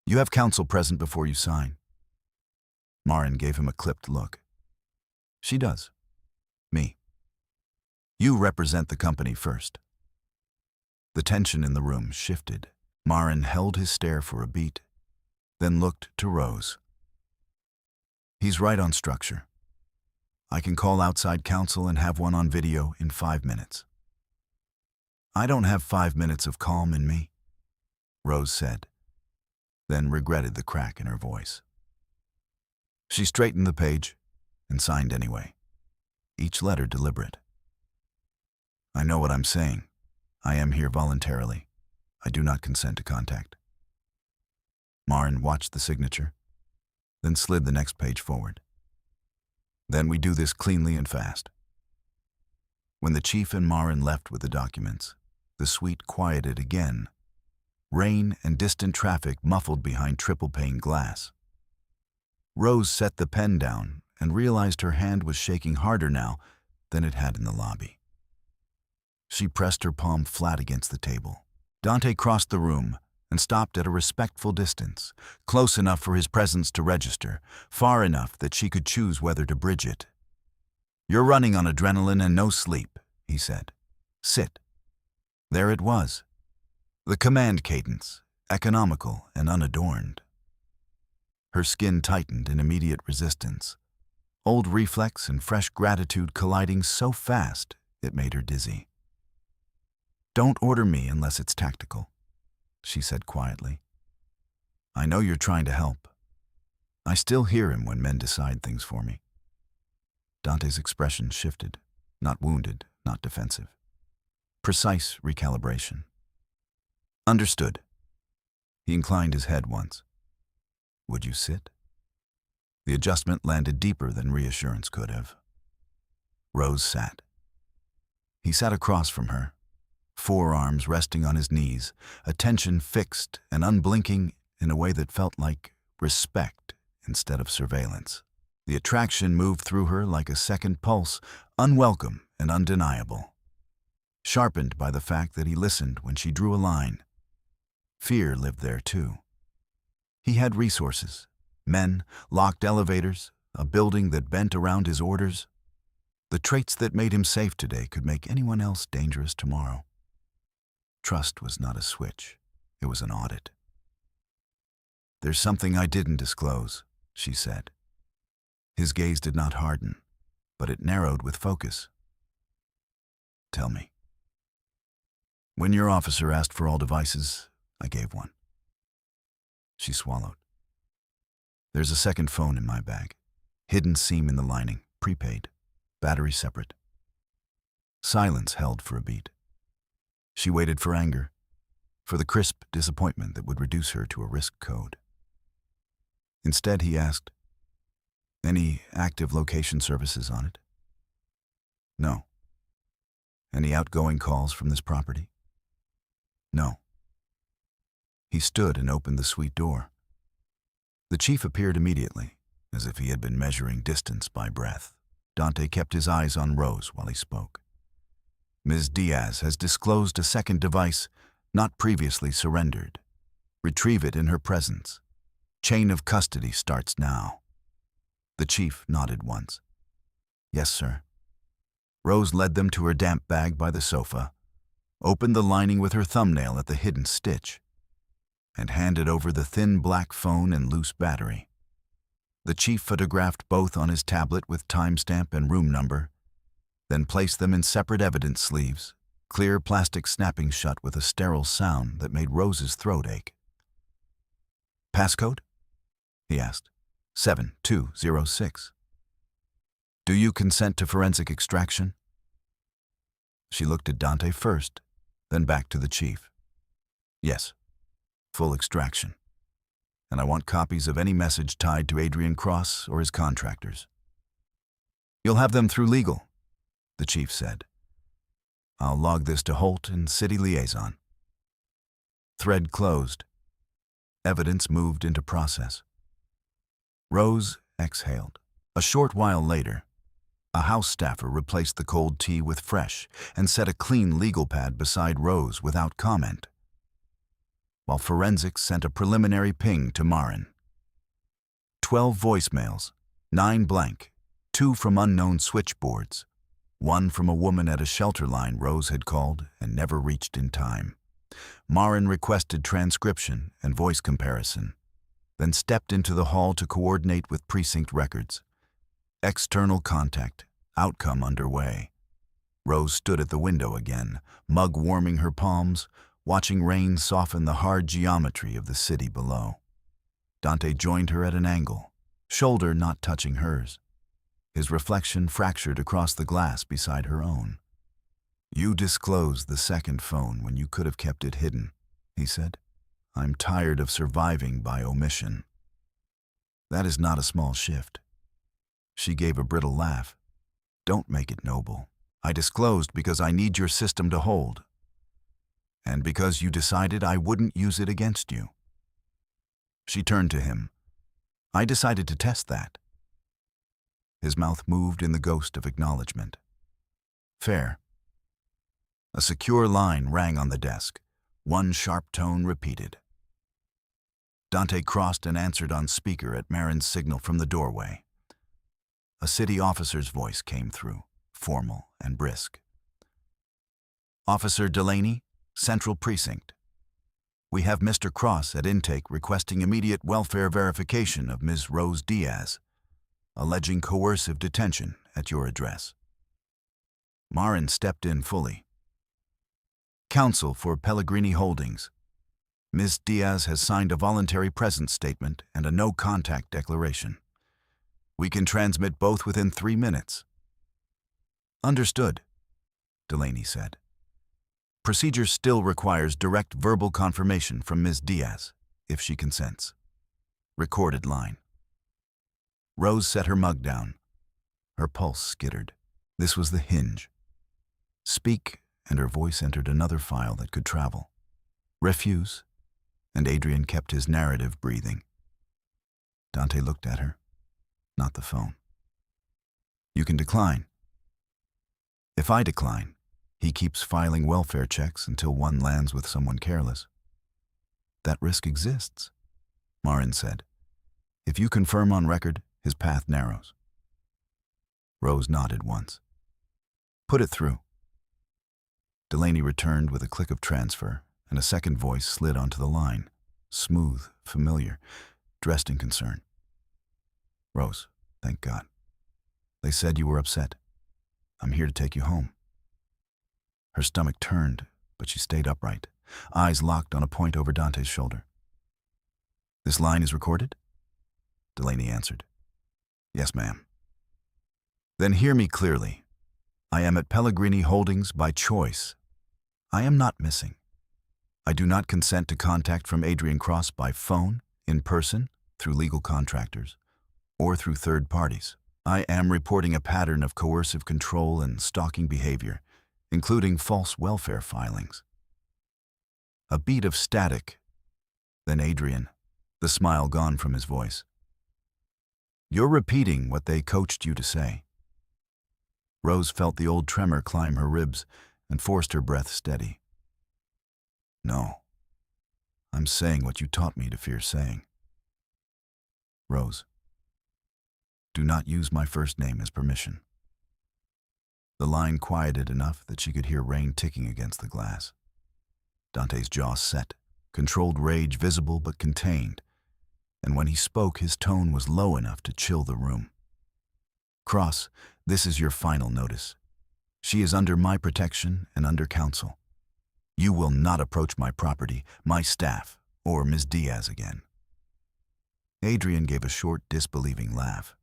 You have counsel present before you sign. Marin gave him a clipped look. She does. Me. You represent the company first. The tension in the room shifted. Marin held his stare for a beat, then looked to Rose. He's right on structure. I can call outside counsel and have one on video in 5 minutes. I don't have 5 minutes of calm in me, Rose said, then regretted the crack in her voice. She straightened the page and signed anyway, each letter deliberate. I know what I'm saying. I am here voluntarily. I do not consent to contact. Marin watched the signature, then slid the next page forward. Then we do this cleanly and fast. When the chief and Marin left with the documents, the suite quieted again. Rain and distant traffic muffled behind triple-pane glass. Rose set the pen down and realized her hand was shaking harder now than it had in the lobby. She pressed her palm flat against the table. Dante crossed the room and stopped at a respectful distance, close enough for his presence to register, far enough that she could choose whether to bridge it. You're running on adrenaline and no sleep, he said. Sit. There it was. The command cadence, economical and unadorned. Her skin tightened in immediate resistance, old reflex and fresh gratitude colliding so fast it made her dizzy. "Don't order me unless it's tactical," she said quietly. "I know you're trying to help. I still hear him when men decide things for me." Dante's expression shifted, not wounded, not defensive. Precise recalibration. "Understood." He inclined his head once. "Would you sit?" The adjustment landed deeper than reassurance could have. Rose sat. He sat across from her, forearms resting on his knees, attention fixed and unblinking in a way that felt like respect instead of surveillance. The attraction moved through her like a second pulse, unwelcome and undeniable, sharpened by the fact that he listened when she drew a line. Fear lived there too. He had resources, men, locked elevators, a building that bent around his orders. The traits that made him safe today could make anyone else dangerous tomorrow. Trust was not a switch, it was an audit. "There's something I didn't disclose," she said. His gaze did not harden, but it narrowed with focus. "Tell me." "When your officer asked for all devices, I gave one." She swallowed. "There's a second phone in my bag. Hidden SIM in the lining, prepaid, battery separate." Silence held for a beat. She waited for anger, for the crisp disappointment that would reduce her to a risk code. Instead, he asked, "Any active location services on it?" "No." "Any outgoing calls from this property?" "No." He stood and opened the suite door. The chief appeared immediately, as if he had been measuring distance by breath. Dante kept his eyes on Rose while he spoke. "Ms. Diaz has disclosed a second device not previously surrendered. Retrieve it in her presence. Chain of custody starts now." The chief nodded once. "Yes, sir." Rose led them to her damp bag by the sofa, opened the lining with her thumbnail at the hidden stitch, and handed over the thin black phone and loose battery. The chief photographed both on his tablet with timestamp and room number, then placed them in separate evidence sleeves, clear plastic snapping shut with a sterile sound that made Rose's throat ache. "Passcode?" he asked. 7206. "Do you consent to forensic extraction?" She looked at Dante first, then back to the chief. "Yes, full extraction. And I want copies of any message tied to Adrian Cross or his contractors." "You'll have them through legal," the chief said. "I'll log this to Holt and City Liaison." Thread closed. Evidence moved into process. Rose exhaled. A short while later, a house staffer replaced the cold tea with fresh and set a clean legal pad beside Rose without comment, while forensics sent a preliminary ping to Marin. 12 voicemails, 9 blank, 2 from unknown switchboards, 1 from a woman at a shelter line Rose had called and never reached in time. Marin requested transcription and voice comparison, then stepped into the hall to coordinate with precinct records. External contact, outcome underway. Rose stood at the window again, mug warming her palms, watching rain soften the hard geometry of the city below. Dante joined her at an angle, shoulder not touching hers. His reflection fractured across the glass beside her own. "You disclosed the second phone when you could have kept it hidden," he said. "I'm tired of surviving by omission." "That is not a small shift." She gave a brittle laugh. "Don't make it noble. I disclosed because I need your system to hold. And because you decided I wouldn't use it against you." She turned to him. "I decided to test that." His mouth moved in the ghost of acknowledgement. "Fair." A secure line rang on the desk, one sharp tone repeated. Dante crossed and answered on speaker at Marin's signal from the doorway. A city officer's voice came through, formal and brisk. "Officer Delaney, Central Precinct." We have Mr. Cross at intake requesting immediate welfare verification of Ms. Rose Diaz, alleging coercive detention at your address. Marin stepped in fully. Counsel for Pellegrini Holdings. Ms. Diaz has signed a voluntary presence statement and a no-contact declaration. We can transmit both within 3 minutes. Understood, Delaney said. Procedure still requires direct verbal confirmation from Ms. Diaz, if she consents. Recorded line. Rose set her mug down. Her pulse skittered. This was the hinge. Speak, and her voice entered another file that could travel. Refuse, and Adrian kept his narrative breathing. Dante looked at her, not the phone. You can decline. If I decline, he keeps filing welfare checks until one lands with someone careless. That risk exists, Marin said. If you confirm on record, his path narrows. Rose nodded once. Put it through. Delaney returned with a click of transfer, and a second voice slid onto the line, smooth, familiar, dressed in concern. Rose, thank God. They said you were upset. I'm here to take you home. Her stomach turned, but she stayed upright, eyes locked on a point over Dante's shoulder. This line is recorded? Delaney answered. Yes, ma'am. Then hear me clearly. I am at Pellegrini Holdings by choice. I am not missing. I do not consent to contact from Adrian Cross by phone, in person, through legal contractors, or through third parties. I am reporting a pattern of coercive control and stalking behavior, including false welfare filings. A beat of static, then Adrian, the smile gone from his voice. You're repeating what they coached you to say. Rose felt the old tremor climb her ribs and forced her breath steady. No, I'm saying what you taught me to fear saying. Rose, do not use my first name as permission. The line quieted enough that she could hear rain ticking against the glass. Dante's jaw set, controlled rage visible but contained, and when he spoke, his tone was low enough to chill the room. Cross, this is your final notice. She is under my protection and under counsel. You will not approach my property, my staff, or Ms. Diaz again. Adrian gave a short, disbelieving laugh.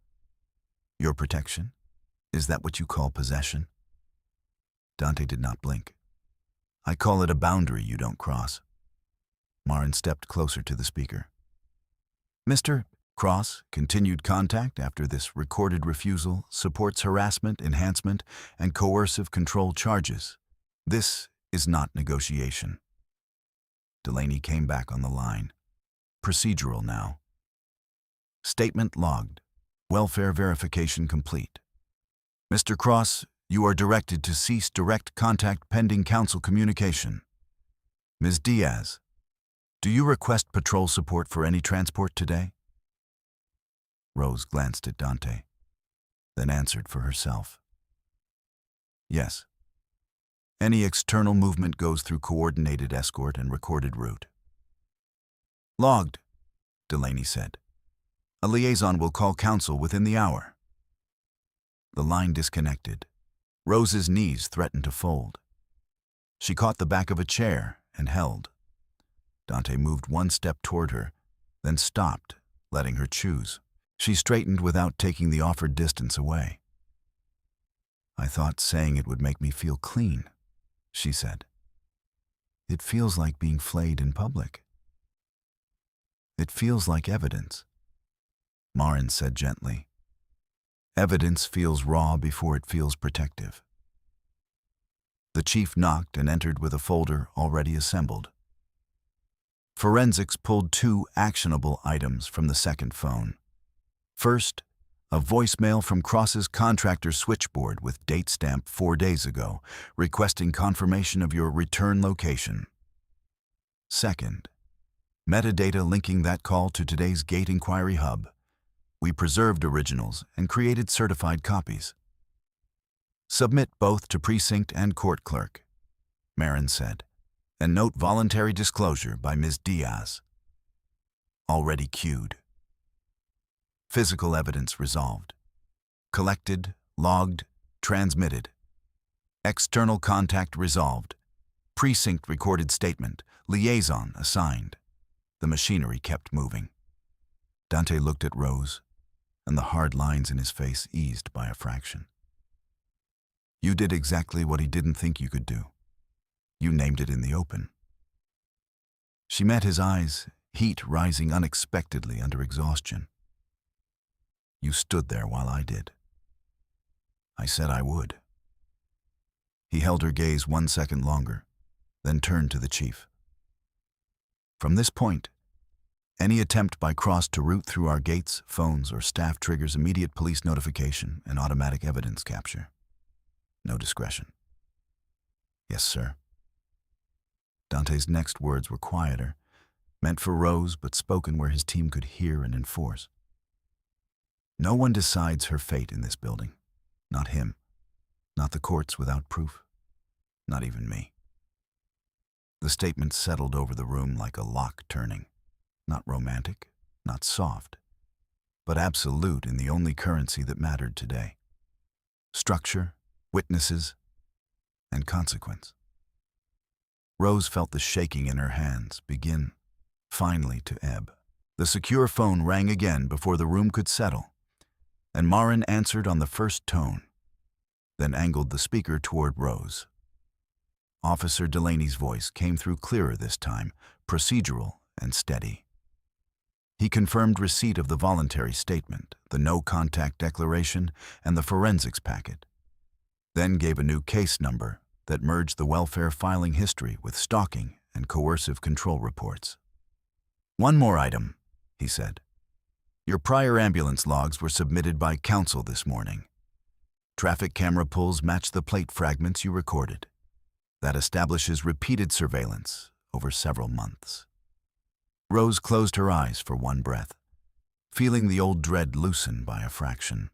Your protection? Is that what you call possession? Dante did not blink. I call it a boundary you don't cross. Marin stepped closer to the speaker. Mr. Cross, continued contact after this recorded refusal supports harassment, enhancement, and coercive control charges. This is not negotiation. Delaney came back on the line. Procedural now. Statement logged. Welfare verification complete. Mr. Cross, you are directed to cease direct contact pending counsel communication. Ms. Diaz, do you request patrol support for any transport today? Rose glanced at Dante, then answered for herself. Yes. Any external movement goes through coordinated escort and recorded route. Logged, Delaney said. A liaison will call counsel within the hour. The line disconnected. Rose's knees threatened to fold. She caught the back of a chair and held. Dante moved one step toward her, then stopped, letting her choose. She straightened without taking the offered distance away. I thought saying it would make me feel clean, she said. It feels like being flayed in public. It feels like evidence, Marin said gently. Evidence feels raw before it feels protective. The chief knocked and entered with a folder already assembled. Forensics pulled 2 actionable items from the second phone. First, a voicemail from Cross's contractor switchboard with date stamp 4 days ago, requesting confirmation of your return location. Second, metadata linking that call to today's Gate Inquiry Hub. We preserved originals and created certified copies. Submit both to precinct and court clerk, Marin said, And note voluntary disclosure by Ms. Diaz. Already queued. Physical evidence resolved. Collected, logged, transmitted. External contact resolved. Precinct recorded statement. Liaison assigned. The machinery kept moving. Dante looked at Rose, and the hard lines in his face eased by a fraction. You did exactly what he didn't think you could do. You named it in the open. She met his eyes, heat rising unexpectedly under exhaustion. You stood there while I did. I said I would. He held her gaze 1 second longer, then turned to the chief. From this point, any attempt by Cross to route through our gates, phones, or staff triggers immediate police notification and automatic evidence capture. No discretion. Yes, sir. Dante's next words were quieter, meant for Rose but spoken where his team could hear and enforce. No one decides her fate in this building. Not him. Not the courts without proof. Not even me. The statement settled over the room like a lock turning. Not romantic, not soft, but absolute in the only currency that mattered today. Structure, witnesses, and consequence. Rose felt the shaking in her hands begin, finally, to ebb. The secure phone rang again before the room could settle, and Marin answered on the first tone, then angled the speaker toward Rose. Officer Delaney's voice came through clearer this time, procedural and steady. He confirmed receipt of the voluntary statement, the no-contact declaration, and the forensics packet, then gave a new case number that merged the welfare filing history with stalking and coercive control reports. One more item, he said. Your prior ambulance logs were submitted by counsel this morning. Traffic camera pulls match the plate fragments you recorded. That establishes repeated surveillance over several months. Rose closed her eyes for one breath, feeling the old dread loosen by a fraction.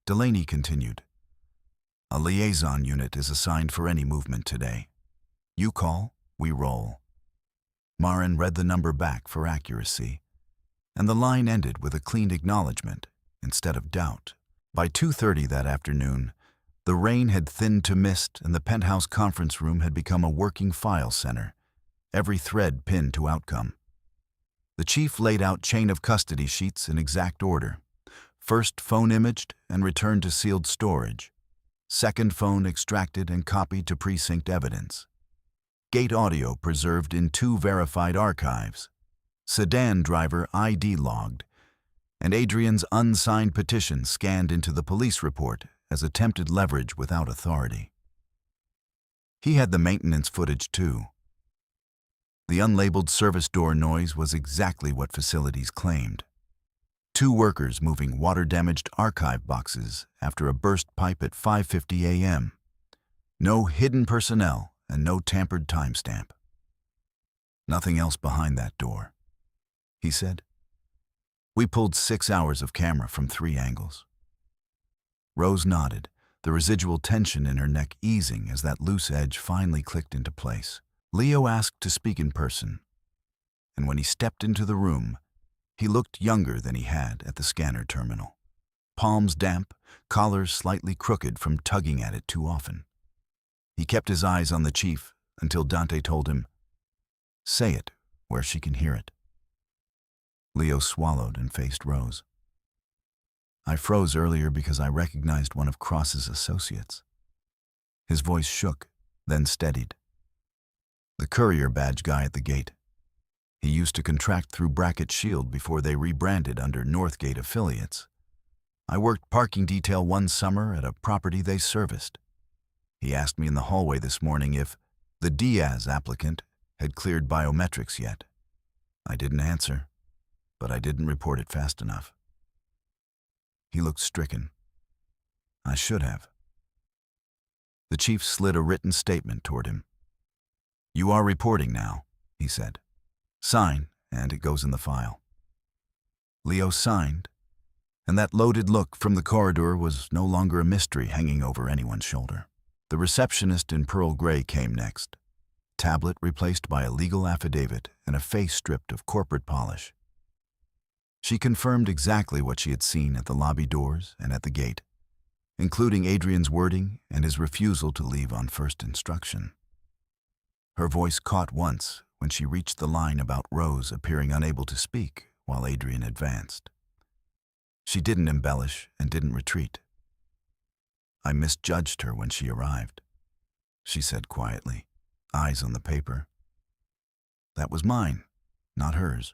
Delaney continued. A liaison unit is assigned for any movement today. You call, we roll. Marin read the number back for accuracy, and the line ended with a clean acknowledgement instead of doubt. By 2:30 that afternoon, the rain had thinned to mist and the penthouse conference room had become a working file center, every thread pinned to outcome. The chief laid out chain of custody sheets in exact order. First phone imaged and returned to sealed storage. Second phone extracted and copied to precinct evidence. Gate audio preserved in 2 verified archives. Sedan driver ID logged, and Adrian's unsigned petition scanned into the police report as attempted leverage without authority. He had the maintenance footage too. The unlabeled service door noise was exactly what facilities claimed. 2 workers moving water-damaged archive boxes after a burst pipe at 5:50 a.m. No hidden personnel and no tampered timestamp. Nothing else behind that door, he said. We pulled 6 hours of camera from 3 angles. Rose nodded, the residual tension in her neck easing as that loose edge finally clicked into place. Leo asked to speak in person, and when he stepped into the room, he looked younger than he had at the scanner terminal. Palms damp, collars slightly crooked from tugging at it too often. He kept his eyes on the chief until Dante told him, "Say it where she can hear it." Leo swallowed and faced Rose. I froze earlier because I recognized one of Cross's associates. His voice shook, then steadied. The courier badge guy at the gate. He used to contract through Brackett Shield before they rebranded under Northgate affiliates. I worked parking detail one summer at a property they serviced. He asked me in the hallway this morning if the Diaz applicant had cleared biometrics yet. I didn't answer, but I didn't report it fast enough. He looked stricken. I should have. The chief slid a written statement toward him. You are reporting now, he said. Sign, and it goes in the file. Leo signed, and that loaded look from the corridor was no longer a mystery hanging over anyone's shoulder. The receptionist in pearl gray came next. tablet replaced by a legal affidavit and a face stripped of corporate polish. She confirmed exactly what she had seen at the lobby doors and at the gate, including Adrian's wording and his refusal to leave on first instruction. Her voice caught once when she reached the line about Rose appearing unable to speak while Adrian advanced. She didn't embellish and didn't retreat. "I misjudged her when she arrived," she said quietly, eyes on the paper. "That was mine, not hers."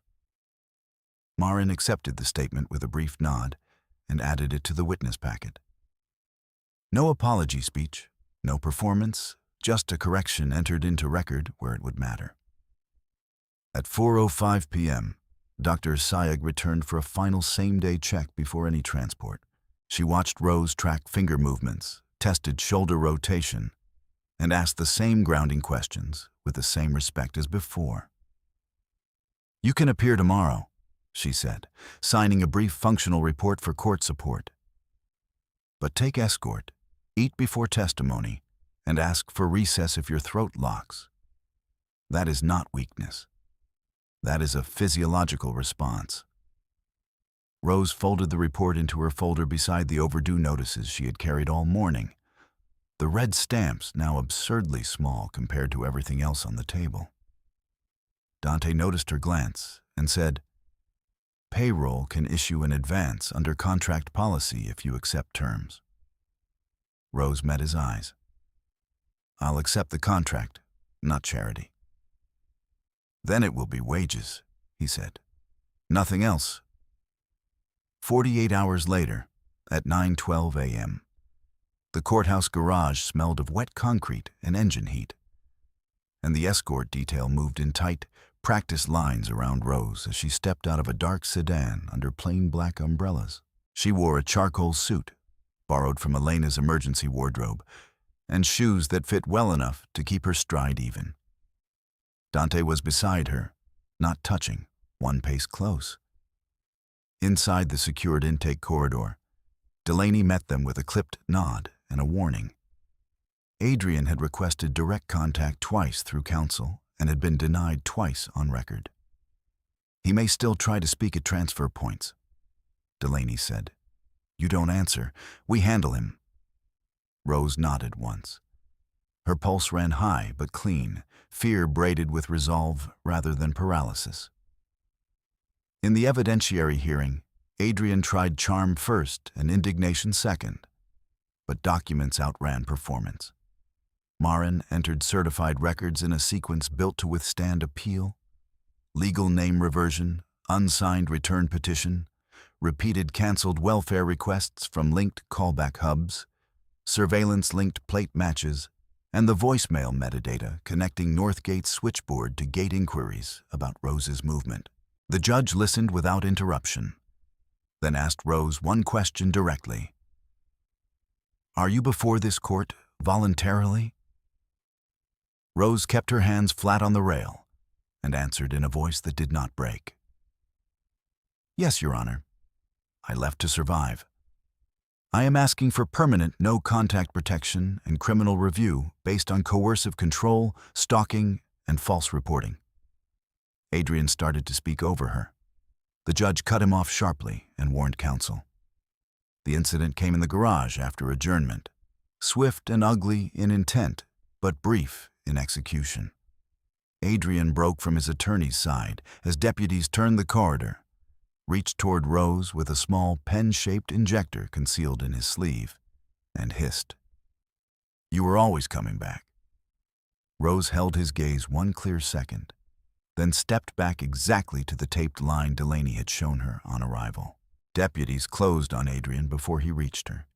Marin accepted the statement with a brief nod and added it to the witness packet. No apology speech, no performance, just a correction entered into record where it would matter. At 4:05 p.m., Dr. Sayegh returned for a final same-day check before any transport. She watched Rose track finger movements, tested shoulder rotation, and asked the same grounding questions with the same respect as before. "You can appear tomorrow," she said, signing a brief functional report for court support. "But take escort, eat before testimony, and ask for recess if your throat locks. That is not weakness. That is a physiological response." Rose folded the report into her folder beside the overdue notices she had carried all morning, the red stamps now absurdly small compared to everything else on the table. Dante noticed her glance and said, "Payroll can issue an advance under contract policy if you accept terms." Rose met his eyes. "I'll accept the contract, not charity." "Then it will be wages," he said. "Nothing else." 48 hours later, at 9:12 a.m., the courthouse garage smelled of wet concrete and engine heat, and the escort detail moved in tight, practice lines around Rose as she stepped out of a dark sedan under plain black umbrellas. She wore a charcoal suit, borrowed from Elena's emergency wardrobe, and shoes that fit well enough to keep her stride even. Dante was beside her, not touching, one pace close. Inside the secured intake corridor, Delaney met them with a clipped nod and a warning. Adrian had requested direct contact twice through counsel and had been denied twice on record. "He may still try to speak at transfer points," Delaney said. "You don't answer. We handle him." Rose nodded once. Her pulse ran high but clean, fear braided with resolve rather than paralysis. In the evidentiary hearing, Adrian tried charm first and indignation second, but documents outran performance. Marin entered certified records in a sequence built to withstand appeal: legal name reversion, unsigned return petition, repeated canceled welfare requests from linked callback hubs, surveillance-linked plate matches, and the voicemail metadata connecting Northgate's switchboard to gate inquiries about Rose's movement. The judge listened without interruption, then asked Rose one question directly. "Are you before this court voluntarily?" Rose kept her hands flat on the rail and answered in a voice that did not break. "Yes, Your Honor. I left to survive. I am asking for permanent no-contact protection and criminal review based on coercive control, stalking, and false reporting." Adrian started to speak over her. The judge cut him off sharply and warned counsel. The incident came in the garage after adjournment, swift and ugly in intent, but brief in execution. Adrian broke from his attorney's side as deputies turned the corridor, reached toward Rose with a small pen-shaped injector concealed in his sleeve, and hissed, "You were always coming back." Rose held his gaze one clear second, then stepped back exactly to the taped line Delaney had shown her on arrival. Deputies closed on Adrian before he reached her,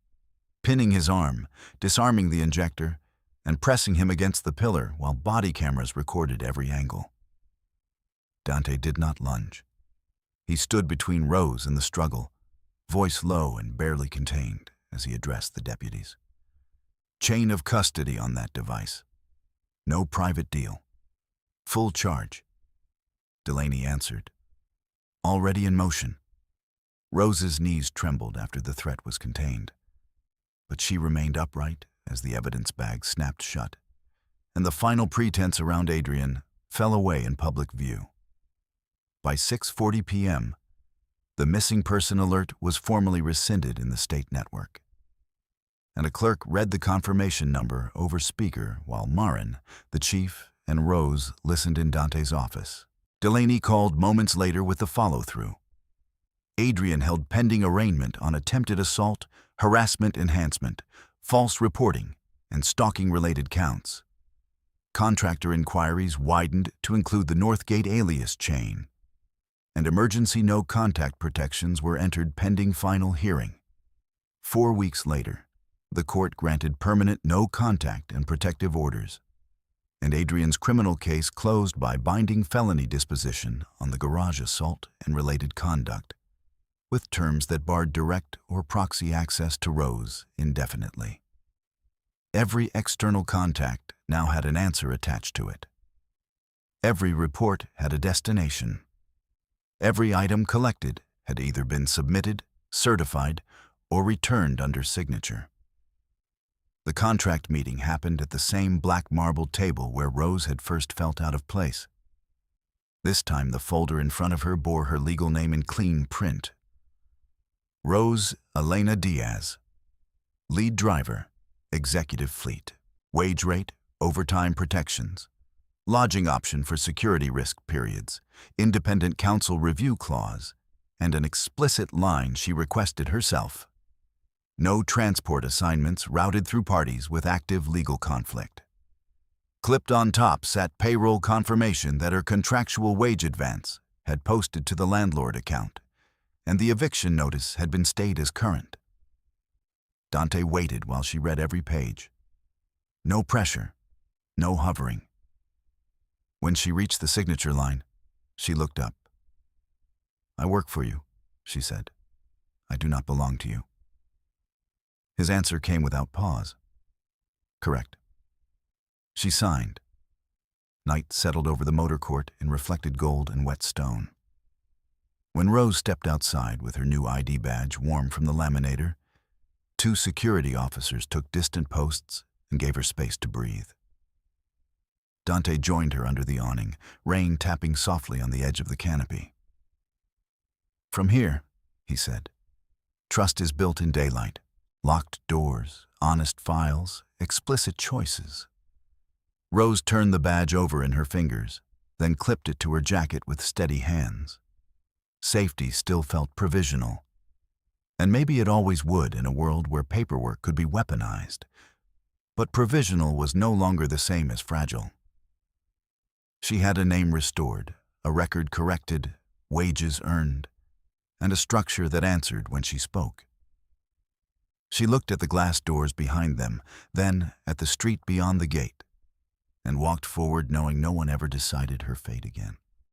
pinning his arm, disarming the injector, and pressing him against the pillar while body cameras recorded every angle. Dante did not lunge. He stood between Rose and the struggle, voice low and barely contained as he addressed the deputies. "Chain of custody on that device. No private deal. Full charge." Delaney answered. "Already in motion." Rose's knees trembled after the threat was contained, but she remained upright as the evidence bag snapped shut, and the final pretense around Adrian fell away in public view. By 6:40 p.m., the missing person alert was formally rescinded in the state network, and a clerk read the confirmation number over speaker while Marin, the chief, and Rose listened in Dante's office. Delaney called moments later with the follow-through. Adrian held pending arraignment on attempted assault, harassment enhancement, false reporting, and stalking-related counts. Contractor inquiries widened to include the Northgate alias chain, and emergency no-contact protections were entered pending final hearing. 4 weeks later, the court granted permanent no-contact and protective orders, and Adrian's criminal case closed by binding felony disposition on the garage assault and related conduct, with terms that barred direct or proxy access to Rose indefinitely. Every external contact now had an answer attached to it. Every report had a destination. Every item collected had either been submitted, certified, or returned under signature. The contract meeting happened at the same black marble table where Rose had first felt out of place. This time the folder in front of her bore her legal name in clean print. Rose Elena Diaz. Lead driver, executive fleet. Wage rate, overtime protections. Lodging option for security risk periods, independent counsel review clause, and an explicit line she requested herself. No transport assignments routed through parties with active legal conflict. Clipped on top sat payroll confirmation that her contractual wage advance had posted to the landlord account, and the eviction notice had been stayed as current. Dante waited while she read every page. No pressure, no hovering. When she reached the signature line, she looked up. "I work for you," she said. "I do not belong to you." His answer came without pause. "Correct." She signed. Night settled over the motor court in reflected gold and wet stone. When Rose stepped outside with her new ID badge warm from the laminator, 2 security officers took distant posts and gave her space to breathe. Dante joined her under the awning, rain tapping softly on the edge of the canopy. "From here," he said, "trust is built in daylight. Locked doors, honest files, explicit choices." Rose turned the badge over in her fingers, then clipped it to her jacket with steady hands. Safety still felt provisional, and maybe it always would in a world where paperwork could be weaponized. But provisional was no longer the same as fragile. She had a name restored, a record corrected, wages earned, and a structure that answered when she spoke. She looked at the glass doors behind them, then at the street beyond the gate, and walked forward knowing no one ever decided her fate again.